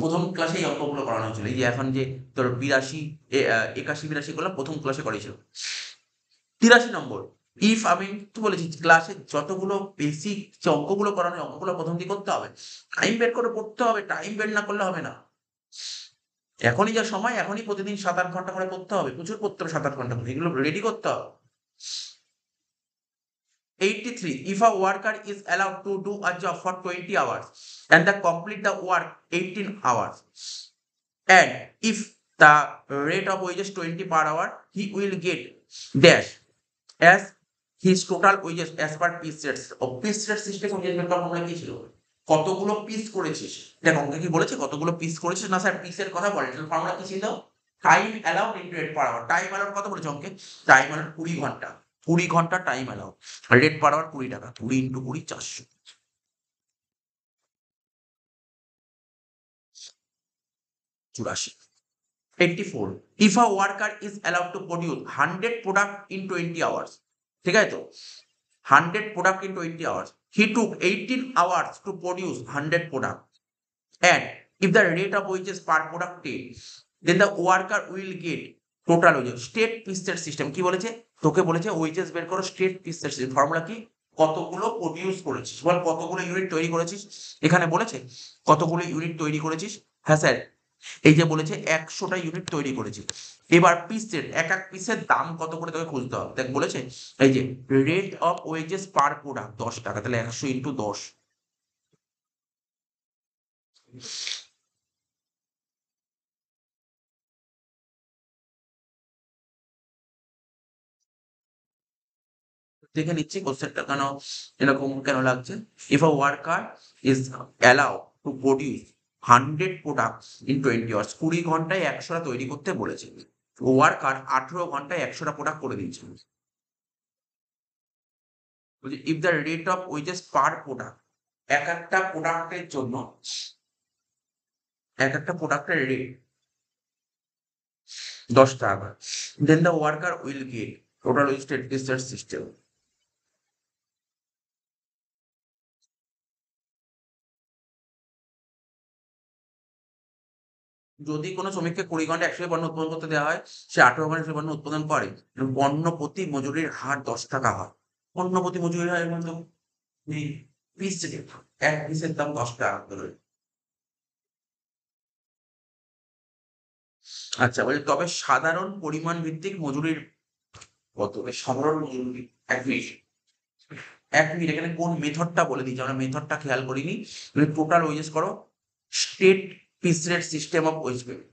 প্রথম ক্লাসে এই অঙ্কগুলো করানো হয়েছিল, এই যে এখন যে তোর 82, 81, 82 গুলো প্রথম ক্লাসে করিয়েছিল। 83 নম্বর, ইফ, আমি তো বলেছি ক্লাসে যতগুলো বেসিক যে অঙ্কগুলো করানো হয়, অঙ্কগুলো প্রথম দিয়ে করতে হবে, টাইম বের করে পড়তে হবে, টাইম বের না করলে হবে না। এখনই যা সময়, এখনই প্রতিদিন 7-8 ঘন্টা করে পড়তে হবে, প্রচুর পড়তে হবে, 7-8 ঘন্টা করে, এগুলো রেডি করতে হবে। 83. If a worker is allowed to do a job for 20 hours and the complete the work 18 hours, and if the rate of wages 20 per hour, he will get dash as his total wages as per piece rates. Piece rate system wages বের করার formula কি ছিল? কতগুলো piece করেছিস। দেখ অঙ্কে কি বলেছে কতগুলো পিস করেছিস, না স্যার পিসের কথা বলে। ফর্মুলা কি ছিল? Time allowed into rate per hour. Time allowed কত বলেছে অঙ্কে? টাইম অ্যালাউড 20 ঘন্টা। 20 ঘন্টা time allowed. Rate per hour 20 টাকা। 20 into 20 400। 84। 84. If a worker is allowed to produce 100 product in 20 hours, ঠিক আছে তো? 100 product in 20 hours. He took 18 hours to produce 100 product. And if the rate of wages per product 10, then the worker will get total wages. State piece rate system কি বলেছে? তোকে বলেছে wages বের করো straight piece rate system. Formula কি? কতগুলো produce করেছিস, বল কতগুলো ইউনিট তৈরি করেছিস। এখানে বলেছে কতগুলো ইউনিট তৈরি করেছিস। হ্যাঁ স্যার, এই যে বলেছে 100টা ইউনিট তৈরি করেছি। এবার পিস রেট, এক এক পিসের দাম কত করে তোকে খুঁজতে হবে। দেখ বলেছে এই যে rate of wages per product 10 টাকা, তাহলে 100 ইন্টু 10। দেখে নিচ্ছি কোশ্চেনটা কেন এরকম কেন লাগছে। If a worker is allow to produce 100 products in 20 hours, 20 ঘন্টায় 100টা তৈরি করতে বলেছে। ওয়ার্কার 18 ঘন্টায় 100টা প্রোডাক্ট করে দিয়েছে। বলছে if the rate of wages per product, এক একটা প্রোডাক্টের জন্য এক একটা প্রোডাক্টের রেট 10 টাকা, then the worker will get total wasted research system. যদি কোনো শ্রমিককে 20 ঘন্টা 100 পণ্য উৎপাদন করতে দেওয়া হয়, সে 18 ঘন্টা সে পণ্য উৎপাদন করে, পণ্য প্রতি মজুরির হার 10 টাকা হয়। পণ্য প্রতি মজুরির হার কিন্তু এই পিস রেট, এক পিসের দাম 10 টাকা করে। আচ্ছা বলে তবে সাধারণ পরিমাণ ভিত্তিক মজুরির কত? সাধারণ মজুরি 1 মিনিট। 1 মিনিট, এখানে কোন মেথডটা বলে দিয়েছে আমরা মেথডটা খেয়াল করিনি। তুমি টোটাল ওয়েজেস করো straight piece rate system of wage payment.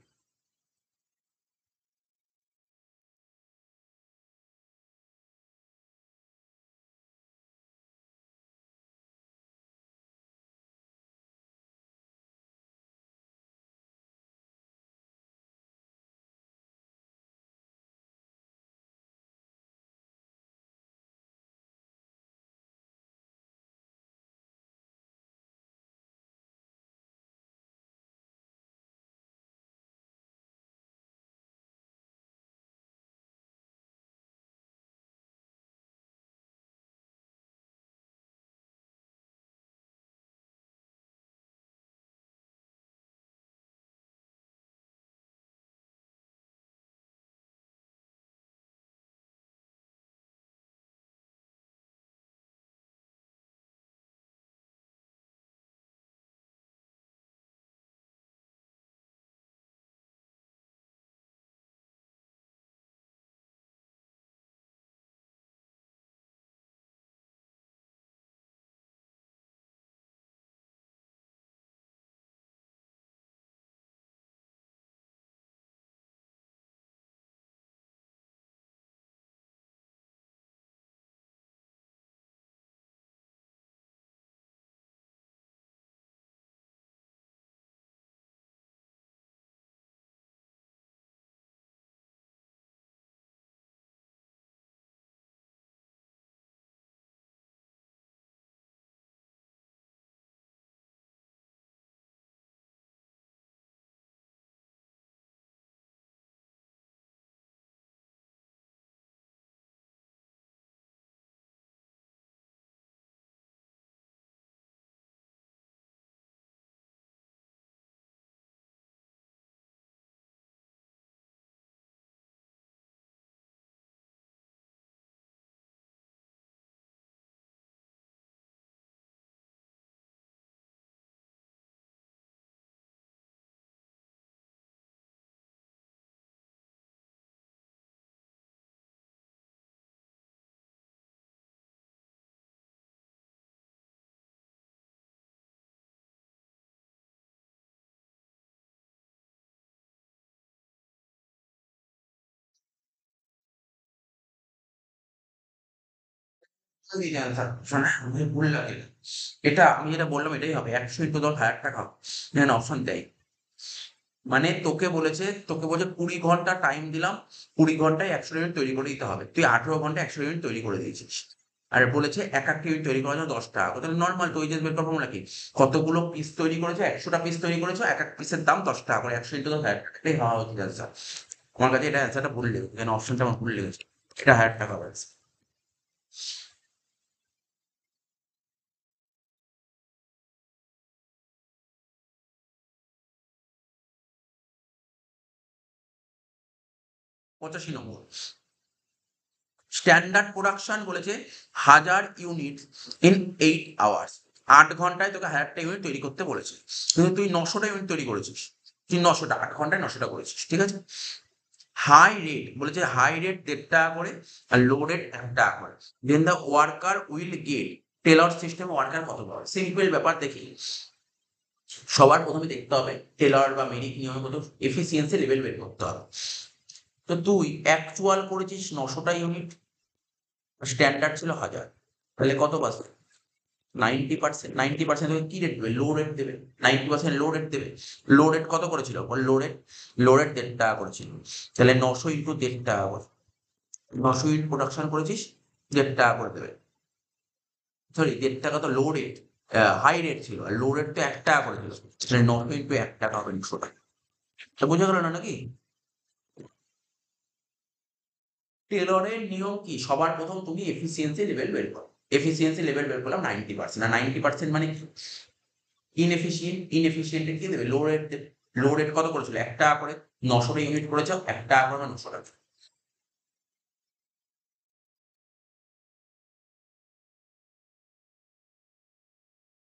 আমি ভুল লাগে। এটা আমি যেটা বললাম এটাই হবে। ১০০ × ১০ ৳১,০০০ হবে। এখানে অপশন দেয়। মানে তোকে বলছে ২০ ঘন্টা টাইম দিলাম। ২০ ঘন্টায় ১০০ ইউনিট তৈরি করে দিতে হবে। তুই ১৮ ঘন্টায় ১০০ ইউনিট তৈরি করে দিয়েছিস। আর বলেছে এক ইউনিট তৈরি করার জন্য ৳১০ করে। তাহলে নরমাল তো ওয়েজেস বের করার ফর্মুলা কি? কতগুলো পিস তৈরি করেছো? ১০০ টা পিস তৈরি করেছো। এক পিসের দাম ৳১০ করে। ১০০ × ১০ ৳১,০০০ এটাই হওয়া উচিত অ্যান্সার। আমার কাছে এটা অ্যান্সারটা ভুল লেগেছে। এখানে অপশনটা আমার ভুল লেগেছে। এটা ৳১,০০০ হবে অ্যান্সার। ৮৫ নম্বর। স্ট্যান্ডার্ড প্রোডাকশন বলেছে ১০০০ ইউনিট ইন 8 আওয়ার্স। ৮ ঘন্টায় তোকে ১০০০ টা ইউনিট তৈরি করতে বলেছে। কিন্তু তুই ৯০০ টা ইউনিট তৈরি করেছিস। তুই ৯০০ টা ৮ ঘন্টায় ৯০০ টা করেছিস। ঠিক আছে? হাই রেট বলেছে হাই রেট ৳১.৫ করে আর লো রেট ৳১ করে। Then the worker will get Taylor system worker কত পাবে? সিম্পল ব্যাপার দেখি। সবার ১ম এ দেখতে হবে টেলর বা মেরিট নিয়মে কত এফিসিয়েন্সি লেভেল বের করতে হবে। তো তুই অ্যাকচুয়াল করেছিস ৯০০ টা ইউনিট, স্ট্যান্ডার্ড ছিল ১০০০। তাহলে কত পার্সেন্ট? 90%। 90% তোকে কি রেট দেবে? লো রেট দেবে। 90% লো রেট দেবে। লো রেট কত করেছিল? বল লো রেট ৳১.৫ করেছিল। তাহলে ৯০০ ইন্টু ৳১.৫ করে। ৯০০ ইউনিট প্রোডাকশন করেছিস, ৳১.৫ করে দেবে। সরি ৳১.৫ তো লো রেট, হাই রেট ছিল। আর লো রেট তো ৳১ করে ছিল। তাহলে ৯০০ ইন্টু ৳১ হবে ৳২০০। তো বোঝা গেল না নাকি? টেলরের নিয়ম কি? সবার ১ম তুমি এফিসিয়েন্সি লেভেল বের করো। এফিসিয়েন্সি লেভেল বের করলাম 90%। আর 90% মানে কি? ইনএফিশিয়েন্ট এ কি দেবে? লো রেট দেবে। লো রেট কত করেছিল? ৳১ করে। ৯০০ টা ইউনিট করেছ, ৳১ করে মানে ৳৯০০।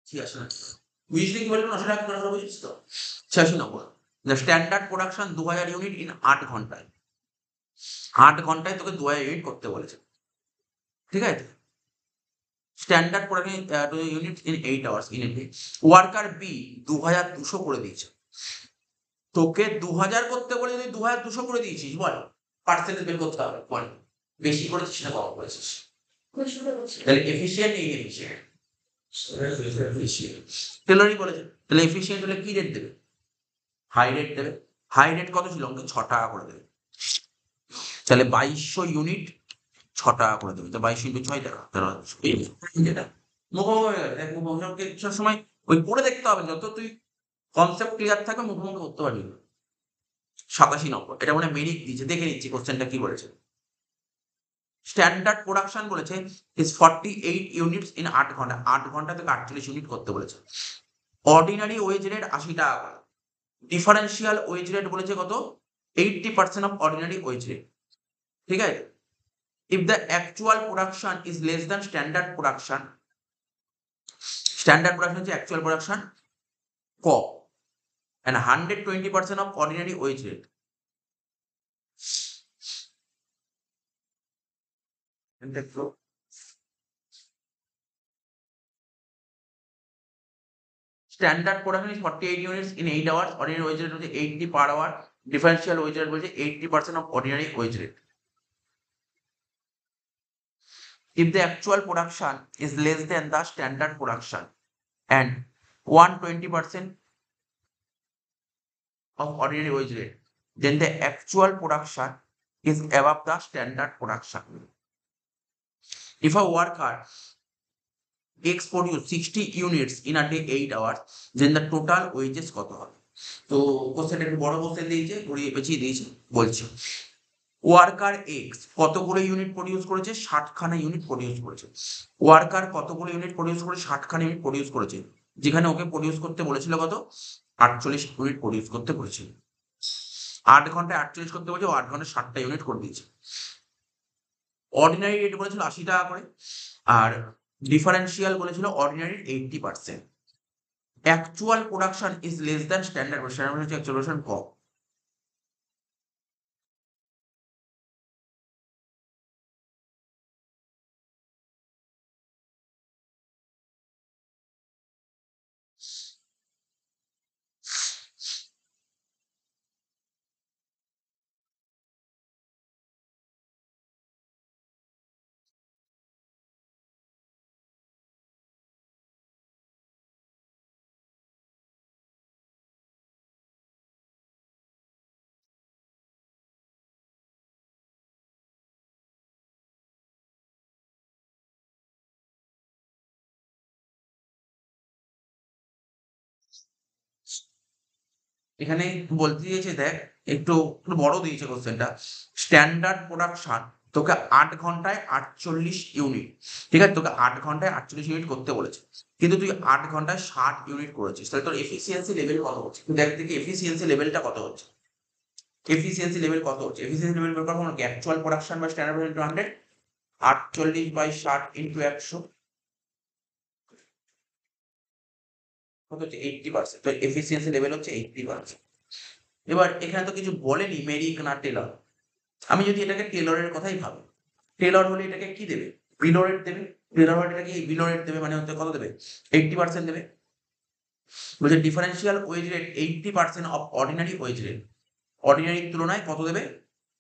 ঠিক আছে না? বুঝলি কি বললাম? ৳৯০০ করে হলো বুঝেছিস তো? ৮৬ number. The standard production ২০০০ unit in ৮ ঘন্টায়। ৮ ঘন্টায় তোকে ২০০০ ইউনিট করতে বলেছে। ঠিক আছে? Standard production unit in 8 hours in a day. Worker B ২২০০ করে দিয়েছে। তোকে ২০০০ করতে বলে তুই ২২০০ করে দিয়েছিস বল? পার্সেন্টেজ বের করতে হবে বল। বেশি করেছিস না কম করেছিস? তাহলে এফিশিয়েন্ট ইনএফিশিয়েন্ট? এফিশিয়েন্ট। টেলরই বলেছে। তাহলে এফিশিয়েন্ট হলে কি রেট দেবে? হাই রেট দেবে। হাই রেট কত ছিল? অঙ্কে ৳৬ করে দেবে। তাহলে ২২০০ ইউনিট ৳৬ করে দেবে। তো ২২০০ ইন্টু ৬ টাকা। যেটা মুখোমুখি হয়ে গেছে। দেখ মুখোমুখি সব সময় ওই পড়ে দেখতে হবে। যত তুই কনসেপ্ট ক্লিয়ার থাকবে মুখোমুখি করতে পারবি না। ৮৭ নম্বর। এটা মনে হয় মেরিট দিয়েছে। দেখে নিচ্ছি কোয়েশ্চেনটা কি বলেছে। স্ট্যান্ডার্ড প্রোডাকশন বলেছে ইস 48 ইউনিটস ইন ৮ ঘন্টা। ৮ ঘন্টা থেকে ৪৮ ইউনিট করতে বলেছে। অর্ডিনারি ওয়েজ রেট ৳৮০ করে। ডিফারেনশিয়াল ওয়েজ রেট বলেছে কত? 80% অফ অর্ডিনারি ওয়েজ রেট। ঠিক আছে? If the actual production is less than standard production, standard production হচ্ছে অ্যাকচুয়াল প্রোডাকশন ক and 120% of ordinary wage rate. দেখো standard production is 48 units in 8 hours. Ordinary wage rate হচ্ছে 80 per hour. Differential wage rate বলছে 80% of ordinary wage rate. If the actual production is less than the standard production and 120% of ordinary wage rate, then the actual production is above the standard production. If a worker X produce 60 units in a day 8 hours, then the total wages কত হবে? তো কোশ্চেনটা একটু বড় question দিয়েছে, ঘুরিয়ে পেঁচিয়ে দিয়েছে। বলছি ওয়ার্কার এক্স কতগুলো ইউনিট প্রডিউস করেছে? ৬০ খানা ইউনিট প্রডিউস করেছে। ওয়ার্কার কতগুলো ইউনিট প্রডিউস করে? ৬০ খানা ইউনিট প্রডিউস করেছে। যেখানে ওকে প্রডিউস করতে বলেছিল কত? ৪৮ ইউনিট প্রডিউস করতে বলেছিল। ৮ ঘন্টায় ৪৮ করতে বলেছে, ও ৮ ঘন্টায় ৬০ টা ইউনিট করে দিয়েছে। অর্ডিনারি রেট বলেছিল ৳৮০ করে। আর ডিফারেনশিয়াল বলেছিল অর্ডিনারির 80%। Actual production is less than standard production. Standard হচ্ছে অ্যাকচুয়াল প্রোডাকশন কম। এখানে বলতে দিয়েছে দেখ, একটু একটু বড় দিয়েছে কোশ্চেনটা। স্ট্যান্ডার্ড প্রোডাকশন তোকে 8 ঘন্টায় 48 ইউনিট, ঠিক আছে, তোকে 8 ঘন্টায় 48 ইউনিট করতে বলেছে, কিন্তু তুই 8 ঘন্টায় 60 ইউনিট করেছিস, তাহলে তোর এফিসিয়েন্সি লেভেল কত হচ্ছে? দেখ দেখি এফিসিয়েন্সি লেভেলটা কত হচ্ছে। এফিসিয়েন্সি লেভেল কত হচ্ছে? এফিসিয়েন্সি লেভেল বের করবো নাকি? অ্যাকচুয়াল প্রোডাকশন বা স্ট্যান্ডার্ড ইন্টু 100, 48/60 ইন্টু 100 কত হচ্ছে? 80%। তো এফিসিয়েন্সি লেভেল হচ্ছে 80%। এবার এখানে তো কিছু বলেনি মেরিক না টেলর। আমি যদি এটাকে টেলরের কথাই ভাবি, টেলর হলে এটাকে কি দেবে? বিলো রেট দেবে। টেলর হলে এটাকে বিলো রেট দেবে, মানে হচ্ছে কত দেবে? 80% দেবে। বলছে differential wage rate 80% of ordinary wage rate. অর্ডিনারির তুলনায় কত দেবে?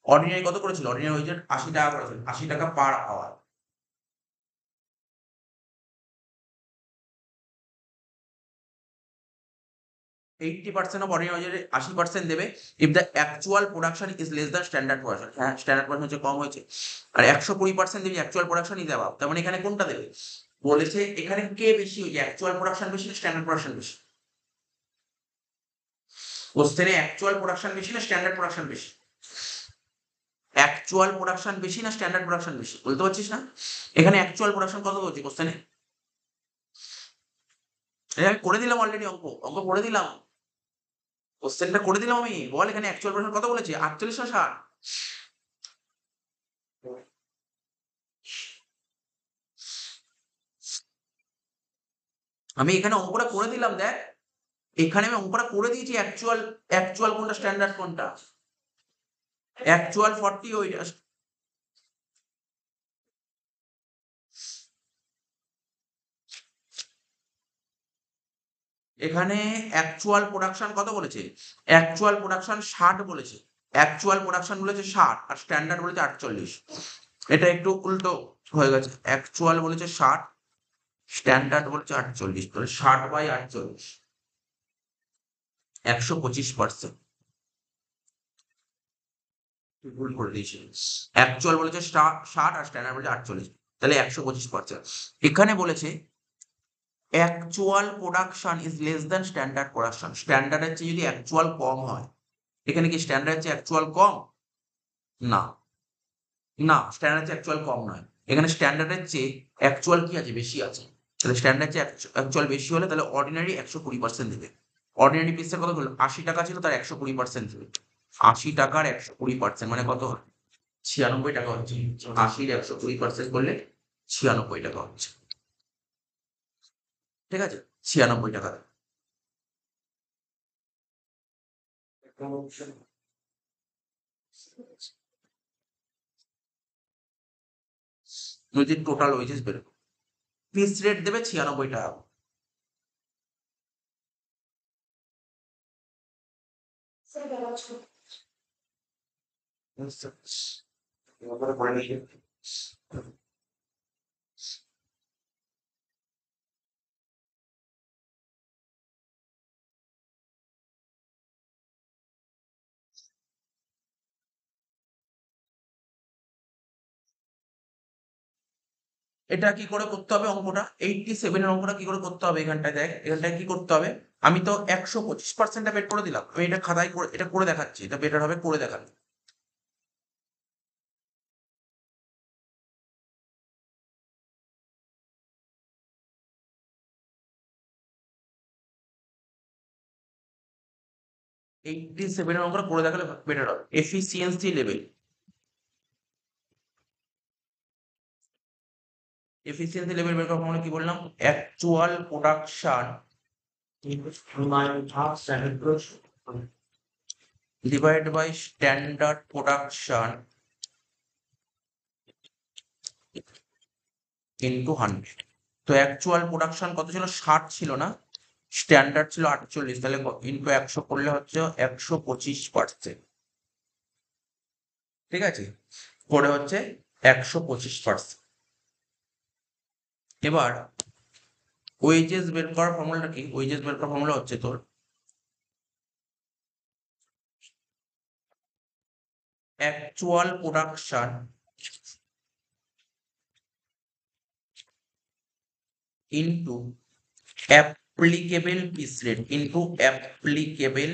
অর্ডিনারি কত করেছিল? অর্ডিনারি ওয়েজ রেট 80 টাকা করেছিল, 80 টাকা per hour. 80% of ordinary wage rate 80% দেবে if the actual production is less than standard production. হ্যাঁ, স্ট্যান্ডার্ড প্রোডাকশন হচ্ছে কম হয়েছে। আর 120% দেবে অ্যাকচুয়াল প্রোডাকশন ইজ অ্যাবাভ। তার মানে এখানে কোনটা দেবে? বলেছে এখানে কে বেশি হয়েছে, অ্যাকচুয়াল প্রোডাকশন বেশি না স্ট্যান্ডার্ড প্রোডাকশন বেশি? কোশ্চেনে অ্যাকচুয়াল প্রোডাকশন বেশি না স্ট্যান্ডার্ড প্রোডাকশন বেশি? অ্যাকচুয়াল প্রোডাকশন বেশি না স্ট্যান্ডার্ড প্রোডাকশন বেশি? বলতে পারছিস না? এখানে অ্যাকচুয়াল প্রোডাকশন কত বলছে কোশ্চেনে? এটা আমি করে দিলাম অলরেডি, অঙ্ক অঙ্ক করে দিলাম, কোশ্চেনটা করে দিলাম আমি। বল এখানে অ্যাকচুয়াল প্রোডাকশন কত বলেছে? 48 না 60? আমি এখানে অঙ্কটা করে দিলাম দেখ, এখানে আমি অঙ্কটা করে দিয়েছি। অ্যাকচুয়াল অ্যাকচুয়াল কোনটা স্ট্যান্ডার্ড কোনটা? অ্যাকচুয়াল 40 ওইটা। এখানে অ্যাকচুয়াল প্রোডাকশন কত বলেছে? অ্যাকচুয়াল প্রোডাকশন 60 বলেছে। অ্যাকচুয়াল প্রোডাকশন বলেছে 60 আর স্ট্যান্ডার্ড বলেছে 48। এটা একটু উল্টো হয়ে গেছে। অ্যাকচুয়াল বলেছে 60, স্ট্যান্ডার্ড বলেছে 48। তাহলে 60/48, 125%। ভুল করে দিয়েছি। অ্যাকচুয়াল বলেছে 60 আর স্ট্যান্ডার্ড বলেছে 48, তাহলে 125%। এখানে বলেছে actual production is less than standard production. স্ট্যান্ডার্ডের চেয়ে যদি অ্যাকচুয়াল কম হয়, এখানে কি স্ট্যান্ডার্ডের চেয়ে অ্যাকচুয়াল কম? না, না, স্ট্যান্ডার্ডের চেয়ে অ্যাকচুয়াল কম নয়। এখানে স্ট্যান্ডার্ডের চেয়ে অ্যাকচুয়াল কি আছে? বেশি আছে। তাহলে স্ট্যান্ডার্ড চেয়ে অ্যাকচুয়াল বেশি হলে তাহলে অর্ডিনারি 120% দেবে। অর্ডিনারি পিসের কত হলো? 80 টাকা ছিল, তার 120% দেবে। 80 টাকার 120% মানে কত হয়? 96 টাকা হচ্ছে। 80-র 120% করলে 96 টাকা হচ্ছে। ঠিক আছে, 96 টাকা। যদি টোটাল ওয়েজেস বের করো, পিস রেট দেবে 96 টাকা। এটা কি করে করতে হবে অঙ্কটা? 87 এর অঙ্কটা কি করে করতে হবে? এখানটায় দেখ, এখানটায় কি করতে হবে? আমি তো 125% বের করে দিলাম, আমি এটা খাতায় করে এটা করে দেখাচ্ছি, এটা বেটার হবে করে দেখানো। এইটটি সেভেনের অঙ্কটা করে দেখালে বেটার হবে। এফিসিয়েন্সি লেভেল, এফিসিয়েন্সি লেভেল বের করার মানে কি বললাম? Actual production divide by standard production into 100। তো অ্যাকচুয়াল প্রোডাকশন কত ছিল? 60 ছিল না? স্ট্যান্ডার্ড ছিল 48, তাহলে ইন্টু 100 করলে হচ্ছে 125%। ঠিক আছে, করে হচ্ছে 125%। এবার ওয়েজেস বের করার ফর্মুলাটা কি? ওয়েজেস বের করার ফর্মুলা হচ্ছে তোর actual production into applicable piece rate into applicable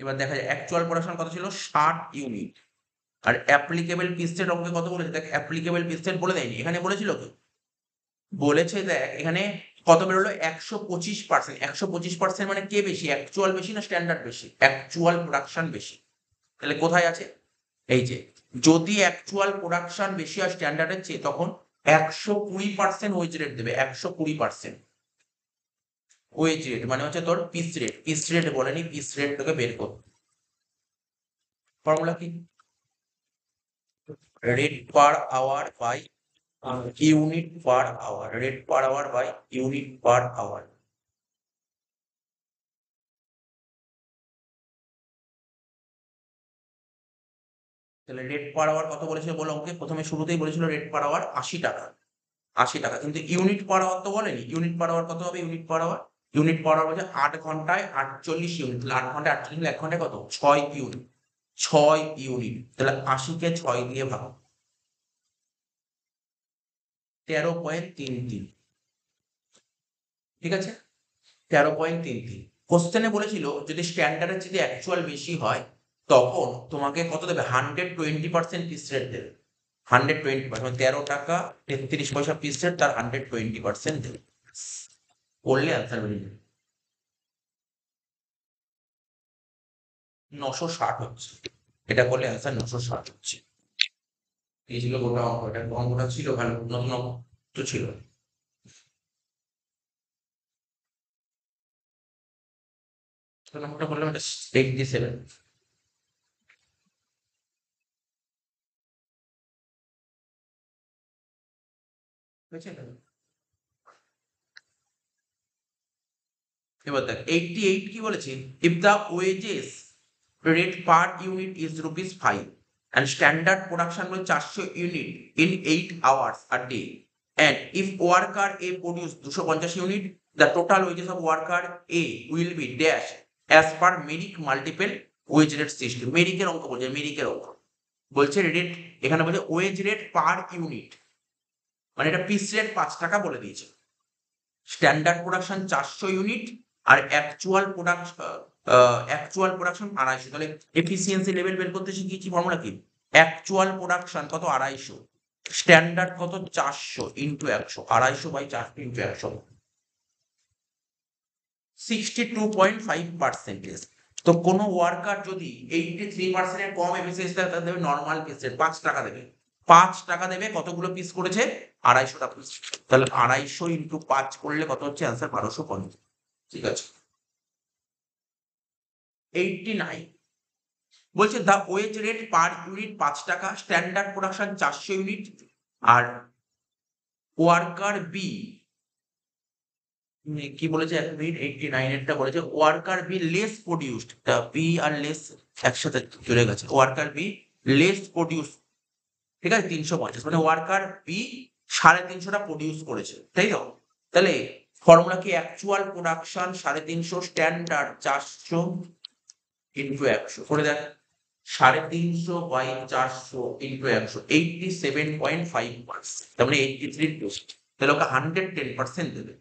এবার দেখা যায় অ্যাকচুয়াল প্রোডাকশন কত ছিল 60 ইউনিট, আর অ্যাপ্লিকেবল পিসের অঙ্কে কত বলেছে দেখ, অ্যাপ্লিকেবল পিসের বলে দেয়নি, এখানে বলেছিল কি বলেছে দেখ এখানে কত বেরোলো 125%। 125% মানে কে বেশি, অ্যাকচুয়াল বেশি না স্ট্যান্ডার্ড বেশি? অ্যাকচুয়াল প্রোডাকশন বেশি। তাহলে কোথায় আছে, এই যে যদি অ্যাকচুয়াল প্রোডাকশন বেশি হয় স্ট্যান্ডার্ডের চেয়ে, তখন 120% ওয়েজ রেট দেবে। 120% ওয়েজ রেট মানে হচ্ছে তোর পিস রেট। পিস রেট বলেনি, পিস রেট তোকে বের কর। ফর্মুলা কি, rate per hour by unit per hour, rate per hour by unit per hour. তাহলে রেট পার আওয়ার কত বলেছিল বলো অঙ্কে, প্রথমে শুরুতেই বলেছিল রেট পার আওয়ার 80 টাকা। 80 টাকা, কিন্তু ইউনিট পার আওয়ার তো বলেনি। ইউনিট পার আওয়ার কত হবে, unit per hour, unit per hour হচ্ছে 8 ঘন্টায় 48 ইউনিট। তাহলে 8 ঘন্টায় 48, 1 ঘন্টায় কত, 6 ইউনিট। 6 ইউনিট, তাহলে 80 কে 6 দিয়ে ভাগ, 13.33। ঠিক আছে, 13.33। কোশ্চেনে বলেছিল যদি স্ট্যান্ডার্ডের যদি অ্যাকচুয়াল বেশি হয়, তখন তোমাকে কত দেবে, 120% পিস রেট দেবে। 120%, 13 টাকা 33 পয়সা পিস রেট, তার 120% দেবে। করলে অ্যান্সার বেরিয়ে যাবে। 960 হচ্ছে, এটা করলে অ্যান্সার 960 হচ্ছে। এই ছিল গোটা অঙ্ক, এটা অঙ্কটা ছিল ভালো, নতুন অঙ্ক তো ছিল। অঙ্কটা বললাম এটা 87। বুঝেছেন? এবার দেখ 88 কি বলেছে, if the wages rate per unit is ₹5 and standard production হলো 400 unit in 8 hours a day, and if worker A produce 250 unit, the total wages of worker A will be dash as per Merrick multiple wage rate system। মেরিকের অঙ্ক বলছে, মেরিকের অঙ্ক বলছে rate, এখানে বলছে wedge rate per unit, মানে এটা piece rate 5 টাকা বলে দিয়েছে। স্ট্যান্ডার্ড প্রোডাকশন 400 ইউনিট, আর অ্যাকচুয়াল প্রোডাকশন 250। তাহলে এফিসিয়েন্সি লেভেল বের করতে শিখিয়েছি, ফর্মুলা কি, অ্যাকচুয়াল প্রোডাকশন কত 250, স্ট্যান্ডার্ড কত 400 ইন্টু 100, 250 বাই 400 ইন্টু 100, 62.5%। তো কোন ওয়ার্কার যদি 83% এর কম এফিসিয়েন্সি দেয়, তাহলে দেবে নর্মাল পিস রেট 5 টাকা দেবে। 5 টাকা দেবে, কতগুলো পিস করেছে, 250টা পিস। তাহলে 250 ইন্টু 5 করলে কত হচ্ছে, অ্যান্সার 1250। ঠিক আছে। 89 বলছে the wage rate per unit 5 টাকা, স্ট্যান্ডার্ড প্রোডাকশন 400 ইউনিট, আর ওয়ার্কার বি কি বলেছে, 89 এরটা বলেছে worker B less produced, B আর লেস একসাথে চলে গেছে, ওয়ার্কার বি লেস প্রডিউস। ঠিক আছে, 350, মানে ওয়ার্কার বি 350টা প্রডিউস করেছে, তাই তো? তাহলে ফর্মুলা কি, অ্যাকচুয়াল প্রোডাকশন 350, স্ট্যান্ডার্ড 400 ইন্টু 100 করে দেখ, 350 বাই 400 ইন্টু 100, 87.5%, তার মানে 83। তাহলে ওকে 110% দেবে।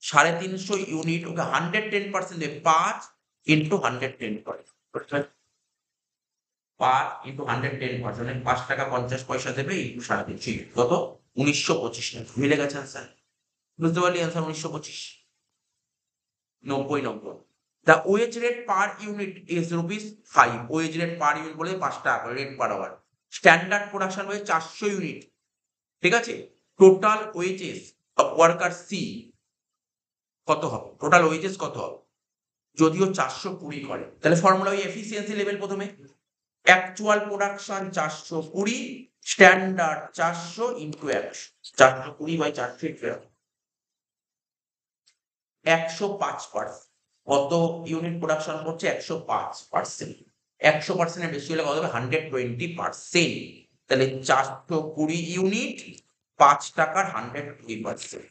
350 ইউনিট, ওকে 110% দেবে, 5 ইন্টু 110 করে, 5 ইন্টু 110%, 5 টাকা 50 পয়সা দেবে ইন্টু 350, কত, 1925 টাকা। মিলে গেছে আনসার, বুঝতে পারলি answer 1925। 90। The wage rate per unit is ₹5, wage rate per unit বলে 5 টাকা করে rate per hour. Standard production হয়ে 400 ইউনিট, ঠিক আছে। Total wages of worker C কত হবে, টোটাল ওয়েজেস কত হবে, যদিও 420 করে। তাহলে ফর্মুলা ওই এফিসিয়েন্সি লেভেল, প্রথমে actual production 420, standard 400 into 100, 420 by 400 into 105%। কত ইউনিট প্রোডাকশন করছে, 105%। 100% এর বেশি হলে কত হবে, 120%। তাহলে 420 ইউনিট 5 টাকার 120%,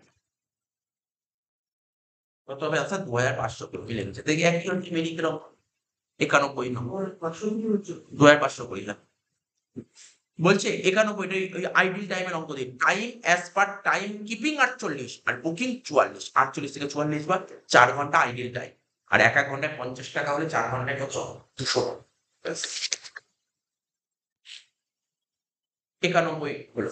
কত হবে আনসার, 2500 করে। মিলে গেছে, দেখি একই হচ্ছে মেডিকেল 91 নম্বর, 2500 করি না, বলছে 91, ওই আইডিল টাইমের অঙ্ক দিন। Time as per time keeping 48 আর বুকিং 44, 48 থেকে 44 বার 4 ঘন্টা আইডিল টাইম। আর 1 ঘন্টায় 50 টাকা হলে 4 ঘন্টায় কত? 200 টাকা। ব্যাস। 91 হলো।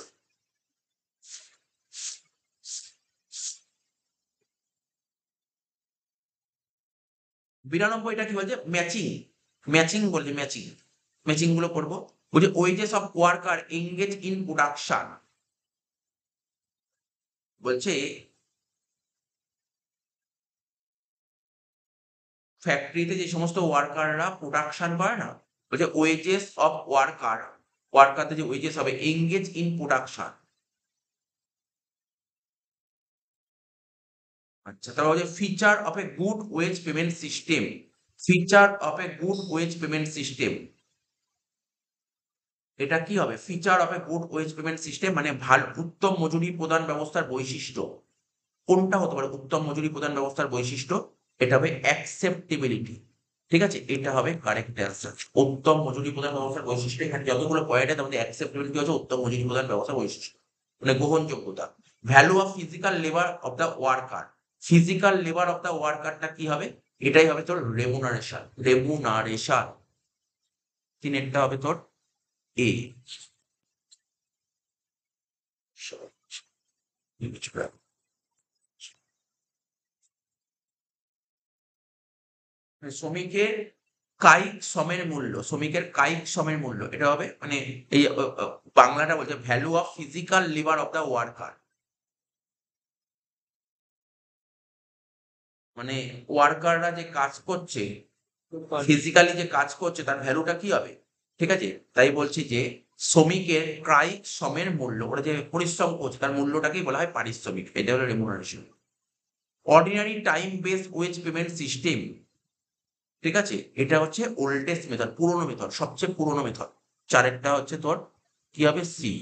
92টা কি বলছে? ম্যাচিং। ম্যাচিং বলছে, ম্যাচিং। ম্যাচিং গুলো করবো। বলছে wages of worker engage in production. বলছে ফ্যাক্টরিতে যে সমস্ত ওয়ার্কাররা প্রোডাকশন করে না, বলছে ওয়েজেস অফ ওয়ার্কার, ওয়ার্কারদের যে ওয়েজেস হবে এঙ্গেজ ইন প্রোডাকশন। আচ্ছা, তারপর বলছে feature of a good wage payment system. Feature of a good wage payment system, এটা কি হবে? Feature of a good wage payment system মানে ভালো উত্তম মজুরি প্রদান ব্যবস্থার বৈশিষ্ট্য। কোনটা হতে পারে উত্তম মজুরি প্রদান ব্যবস্থার বৈশিষ্ট্য? এটা হবে অ্যাকসেপ্টেবিলিটি। ঠিক আছে, এটা হবে কারেক্ট অ্যান্সার। উত্তম মজুরি প্রদান ব্যবস্থার বৈশিষ্ট্য, এখানে যতগুলো পয়েন্ট আছে আমাদের অ্যাকসেপ্টেবিলিটি হচ্ছে উত্তম মজুরি প্রদান ব্যবস্থার বৈশিষ্ট্য, মানে গ্রহণযোগ্যতা। Value of physical labour of the worker. Physical labour of the ওয়ার্কারটা কি হবে? এটাই হবে তোর রেমুনারেশন। রেমুনারেশন, তিনেরটা হবে তোর এ। শ্রমিকের কায়িক শ্রমের মূল্য, শ্রমিকের কায়িক শ্রমের মূল্য, এটা হবে মানে এই বাংলাটা বলছে value of physical labour of the worker. মানে ওয়ার্কাররা যে কাজ করছে, ফিজিক্যালি যে কাজ করছে তার ভ্যালুটা কি হবে? ঠিক আছে, তাই বলছি যে শ্রমিকের কায়িক শ্রমের মূল্য, ওরা যে পরিশ্রম করছে তার মূল্যটাকেই বলা হয় পারিশ্রমিক, এটা হলো remuneration. Ordinary time based wage payment system, ঠিক আছে, এটা হচ্ছে ওল্ডেস্ট মেথড, পুরোনো মেথড, সবচেয়ে পুরোনো মেথড। চারেরটা হচ্ছে তোর কি হবে? সি।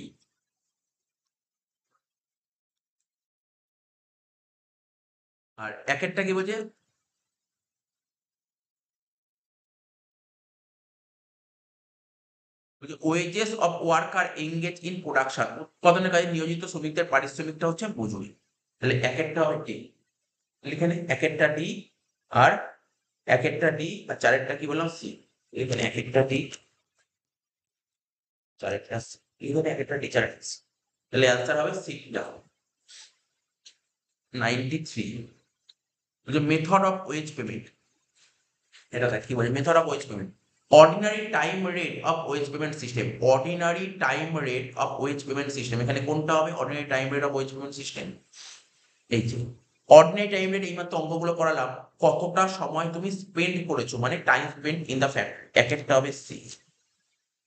আর একেরটা কি বলছে? Wages of worker engage in production, উৎপাদনের কাজে নিয়োজিত শ্রমিকদের পারিশ্রমিকটা হচ্ছে মজুরি। তাহলে একেরটা হবে ডি, এখানে একেরটা ডি, আর একেরটা ডি, আর চারেরটা কি বললাম? সি। এখানে একেরটা ডি, চারেরটা সি, এখানে একেরটা ডি, চারেরটা সি। তাহলে অ্যান্সার হবে সিটা। 93। মেথড অফ ওয়েজ পেমেন্ট, এটা দেখ কি বলে method of wage payment. Ordinary time rate of wage payment system. Ordinary time rate of wage payment system, এখানে কোনটা হবে ordinary time rate of wage payment system? এই যে অর্ডিনারি টাইম রেট, এইমাত্র অঙ্কগুলো করালাম, কতটা সময় তুমি স্পেন্ড করেছো মানে time spend in the factory, এক একটা হবে C.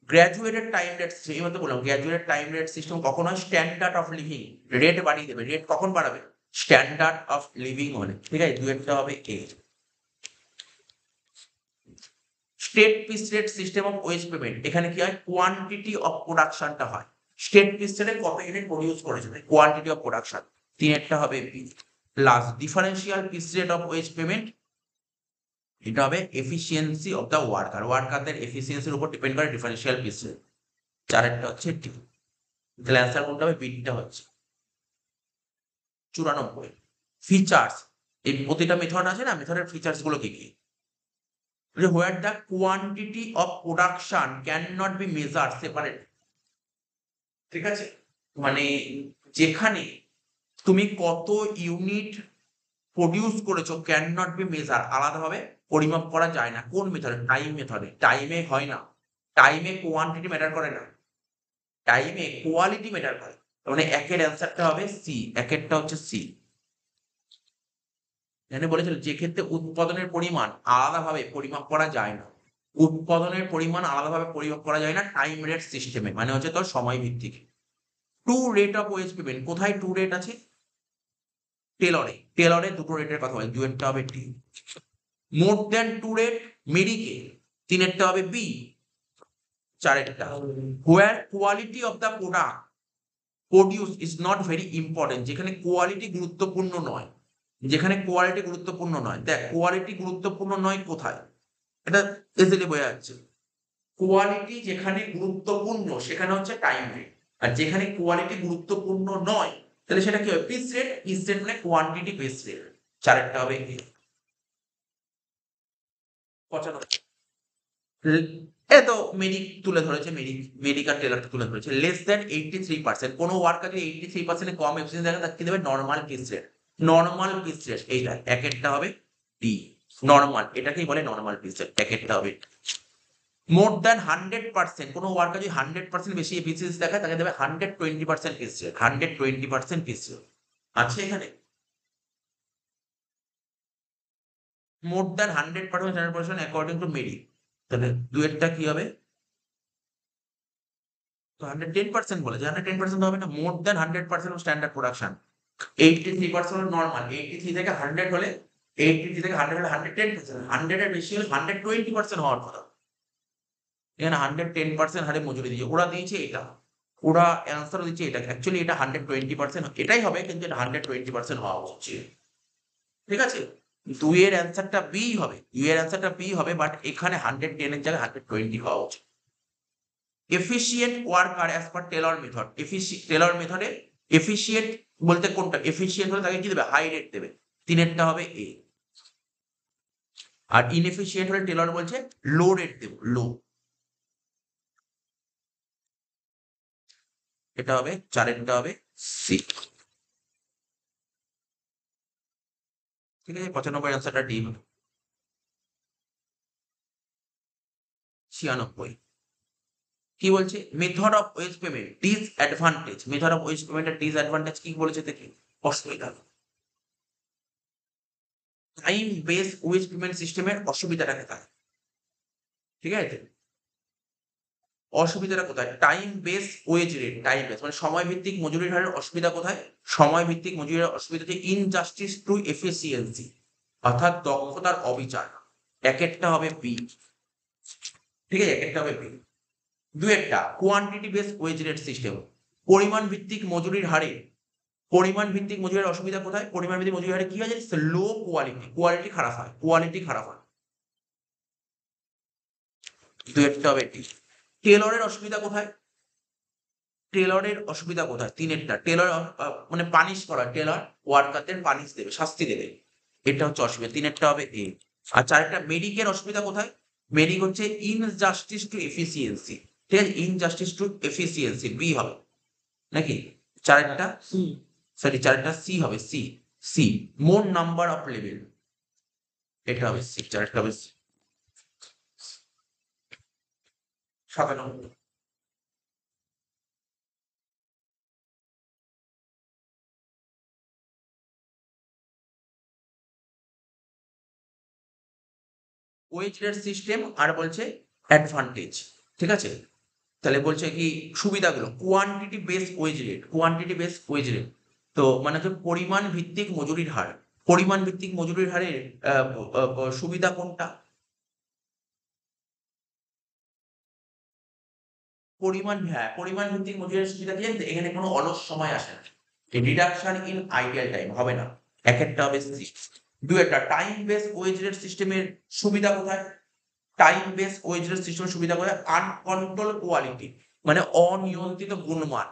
Graduated time rate system, এইমাত্র বললাম গ্র্যাজুয়েটেড টাইম রেট সিস্টেম কখন হয়? স্ট্যান্ডার্ড অফ লিভিং, রেট বাড়িয়ে দেবে। রেট কখন বাড়াবে? স্ট্যান্ডার্ড অফ লিভিং হলে। ঠিক আছে, দুয়েরটা হবে A. Straight piece rate system of wage payment, এখানে কি হয়? কোয়ান্টিটি অফ প্রোডাকশনটা হয়। স্টেট পিস রেটে কত ইউনিট প্রডিউস করেছে, কোয়ান্টিটি অফ প্রোডাকশন। তিনেরটা হবে B. Last differential piece rate of wage payment, এটা হবে এফিসিয়েন্সি অফ দ্য ওয়ার্কার, ওয়ার্কারদের এফিসিয়েন্সির উপর ডিপেন্ড করে ডিফারেন্সিয়াল পিস রেট। চারেরটা হচ্ছে ডি। তাহলে অ্যান্সার কোনটা হবে? বিটা হচ্ছে। 94। ফিচার্স, এই প্রতিটা মেথড আছে না, মেথডের ফিচার্স গুলো কি কি? Where the quantity of production can not be measure separate. ঠিক আছে, মানে যেখানে তুমি কত ইউনিট প্রডিউস করেছো ক্যান নট বি মেজার, আলাদাভাবে পরিমাপ করা যায় না। কোন মেথডে? টাইম মেথডে। টাইমে হয় না, টাইমে কোয়ান্টিটি ম্যাটার করে না, টাইমে কোয়ালিটি ম্যাটার করে। মানে একের অ্যান্সারটা হবে সি, একেরটা হচ্ছে সি। এখানে বলেছিল যে ক্ষেত্রে উৎপাদনের পরিমাণ আলাদাভাবে পরিমাপ করা যায় না, উৎপাদনের পরিমাণ আলাদাভাবে পরিমাপ করা যায় না টাইম রেট সিস্টেমে, মানে হচ্ছে তোর সময় ভিত্তিক। Two rate of wage payment, কোথায় টু রেট আছে? টেলরে, টেলরে দুটো রেটের কথা বলে, দুয়েরটা হবে টি। মোর দেন টু রেট মেরিকে, তিনেরটা হবে বি। চারেরটা where quality of the product produce is not very important, যেখানে কোয়ালিটি গুরুত্বপূর্ণ নয়, যেখানে কোয়ালিটি গুরুত্বপূর্ণ নয়। দেখ কোয়ালিটি গুরুত্বপূর্ণ নয় কোথায়, এটা ইজিলি বোঝা যাচ্ছে। কোয়ালিটি যেখানে গুরুত্বপূর্ণ সেখানে হচ্ছে টাইম রেট, আর যেখানে কোয়ালিটি গুরুত্বপূর্ণ নয় তাহলে সেটা কি হবে? Piece rate. পিস রেট মানে কোয়ান্টিটি বেস রেট। চারেরটা হবে এ তো মেরিক তুলে ধরেছে, মেরিক আর টেলর তুলে ধরেছে। লেস দ্যান 83%, কোনো ওয়ার্কার যদি 83% কম এফিসিয়েন্সি থাকে তাকে কি দেবে? Normal piece rate. Normal piece rate এইটা একেরটা হবে ডি, নর্মাল, এটাকেই বলে নর্মাল পিস রেট, একেরটা হবে। মোর দ্যান 100%, কোনো ওয়ার্কার যদি 100% বেশি এফিসিয়েন্সি দেখায় তাকে দেবে 120% পিস রেট, 120% পিস রেট আছে এখানে। More than 100%, 100% according to Mirik, তাহলে দুয়েরটা কি হবে? তো 110% বলেছে, 110% হবে না, মোর দ্যান 100% স্ট্যান্ডার্ড প্রোডাকশন। 83% হলো নর্মাল, 83 থেকে 100 হলে, 83 থেকে 100 হলে 110%, 100 এর বেশি হলে 120% হওয়ার কথা। এখানে 110% হারে মজুরি দিয়েছে, ওরা দিয়েছে এটা, ওরা অ্যান্সার দিচ্ছে এটা, অ্যাকচুয়ালি এটা 120%, এটাই হবে, কিন্তু এটা 120% হওয়া উচিত। ঠিক আছে, দুইয়ের অ্যান্সারটা বি হবে, দুইয়ের অ্যান্সারটা বি হবে, বাট এখানে 110 এর জায়গায় 120 হওয়া উচিত। Efficient worker as per Taylor method, Taylor মেথডে এফিশিয়েন্ট বলতে কোনটা? এফিশিয়েন্ট হলে তাকে কি দেবে? হাই রেট দেবে, তিনেরটা হবে এ। আর ইনএফিশিয়েন্ট হলে টেলর বলছে লো রেট দেব, লো, এটা হবে চারেরটা হবে সি। ঠিক আছে, 95 অ্যান্সারটা ডি হবে। 96 কি বলছে? Method of wage payment disadvantage, method of wage পেমেন্টের ডিসঅ্যাডভান্টেজ কি বলেছে দেখি? অসুবিধা, টাইম বেস ওয়েজ পেমেন্ট সিস্টেমের অসুবিধাটা কোথায়? ঠিক আছে, অসুবিধাটা কোথায়? Time base wage rate, time base মানে সময় ভিত্তিক মজুরির হারের অসুবিধা কোথায়? সময় ভিত্তিক মজুরির অসুবিধা হচ্ছে ইনজাস্টিস টু এফিসিয়েন্সি, অর্থাৎ দক্ষতার অবিচার, একেরটা হবে বি। ঠিক আছে, একেরটা হবে বি। দুয়েরটা quantity base wage rate system, পরিমাণ ভিত্তিক মজুরির হারে, পরিমাণ ভিত্তিক মজুরির অসুবিধা কোথায়? পরিমাণ ভিত্তিক মজুরির হারে কি হয় জানিস? লো কোয়ালিটি, কোয়ালিটি খারাপ হয়, কোয়ালিটি খারাপ হয়। দুয়েরটা হবে ডি। টেলরের অসুবিধা কোথায়? টেলরের অসুবিধা কোথায়? তিনেরটা, টেলর মানে পানিশ করা, টেলর ওয়ার্কারদের পানিশ দেবে, শাস্তি দেবে, এটা হচ্ছে অসুবিধা, তিনেরটা হবে এ। আর চারটা মেরিকের অসুবিধা কোথায়? মেরিক হচ্ছে ইনজাস্টিস টু এফিসিয়েন্সি, ঠিক আছে, ইনজাস্টিস টু এফিসিয়েন্সি, বি হবে নাকি? চারটা সরি, চারটা সি হবে, C, C more number of level, এটা হবে সি, চারটা হবে সি। 97 ওয়েজ রেট সিস্টেম আর বলছে অ্যাডভান্টেজ, ঠিক আছে, তাহলে বলছে কি সুবিধাগুলো? Quantity base wage rate, quantity base wage rate, তো মানে হচ্ছে পরিমাণ ভিত্তিক মজুরির হার, পরিমাণ ভিত্তিক মজুরির হারের সুবিধা কোনটা? পরিমাণ, হ্যাঁ, পরিমাণ ভিত্তিক মজুরির সুবিধা কি জানতে? এখানে কোনো অলস সময় আসে না, রিডাকশন ইন আইডিয়াল টাইম হবে না, একেরটা হবে সি। দুয়েরটা টাইম বেস ওয়েজ রেট সিস্টেমের সুবিধা কোথায়? টাইম বেস ওয়েজ রেট সিস্টেমের সুবিধা কোথায়? আনকন্ট্রোল কোয়ালিটি, মানে অনিয়ন্ত্রিত গুণমান।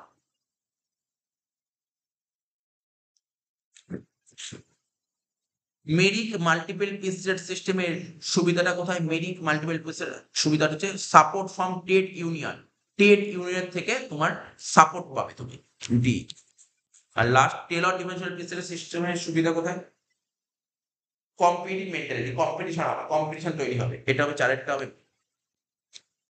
মেরিক মাল্টিপল পিস রেট সিস্টেমের সুবিধাটা কোথায়? মেরিক মাল্টিপল পিস সুবিধাটা হচ্ছে support from trade union, trade union থেকে তোমার সাপোর্ট পাবে তুমি, ডি। আর last Taylor dimensional piece rate সিস্টেমের সুবিধা কোথায়? কম্পিটিটিভ মেন্টালিটি, কম্পিটিশন হবে, কম্পিটিশন তৈরি হবে, এটা হবে চারেরটা হবে।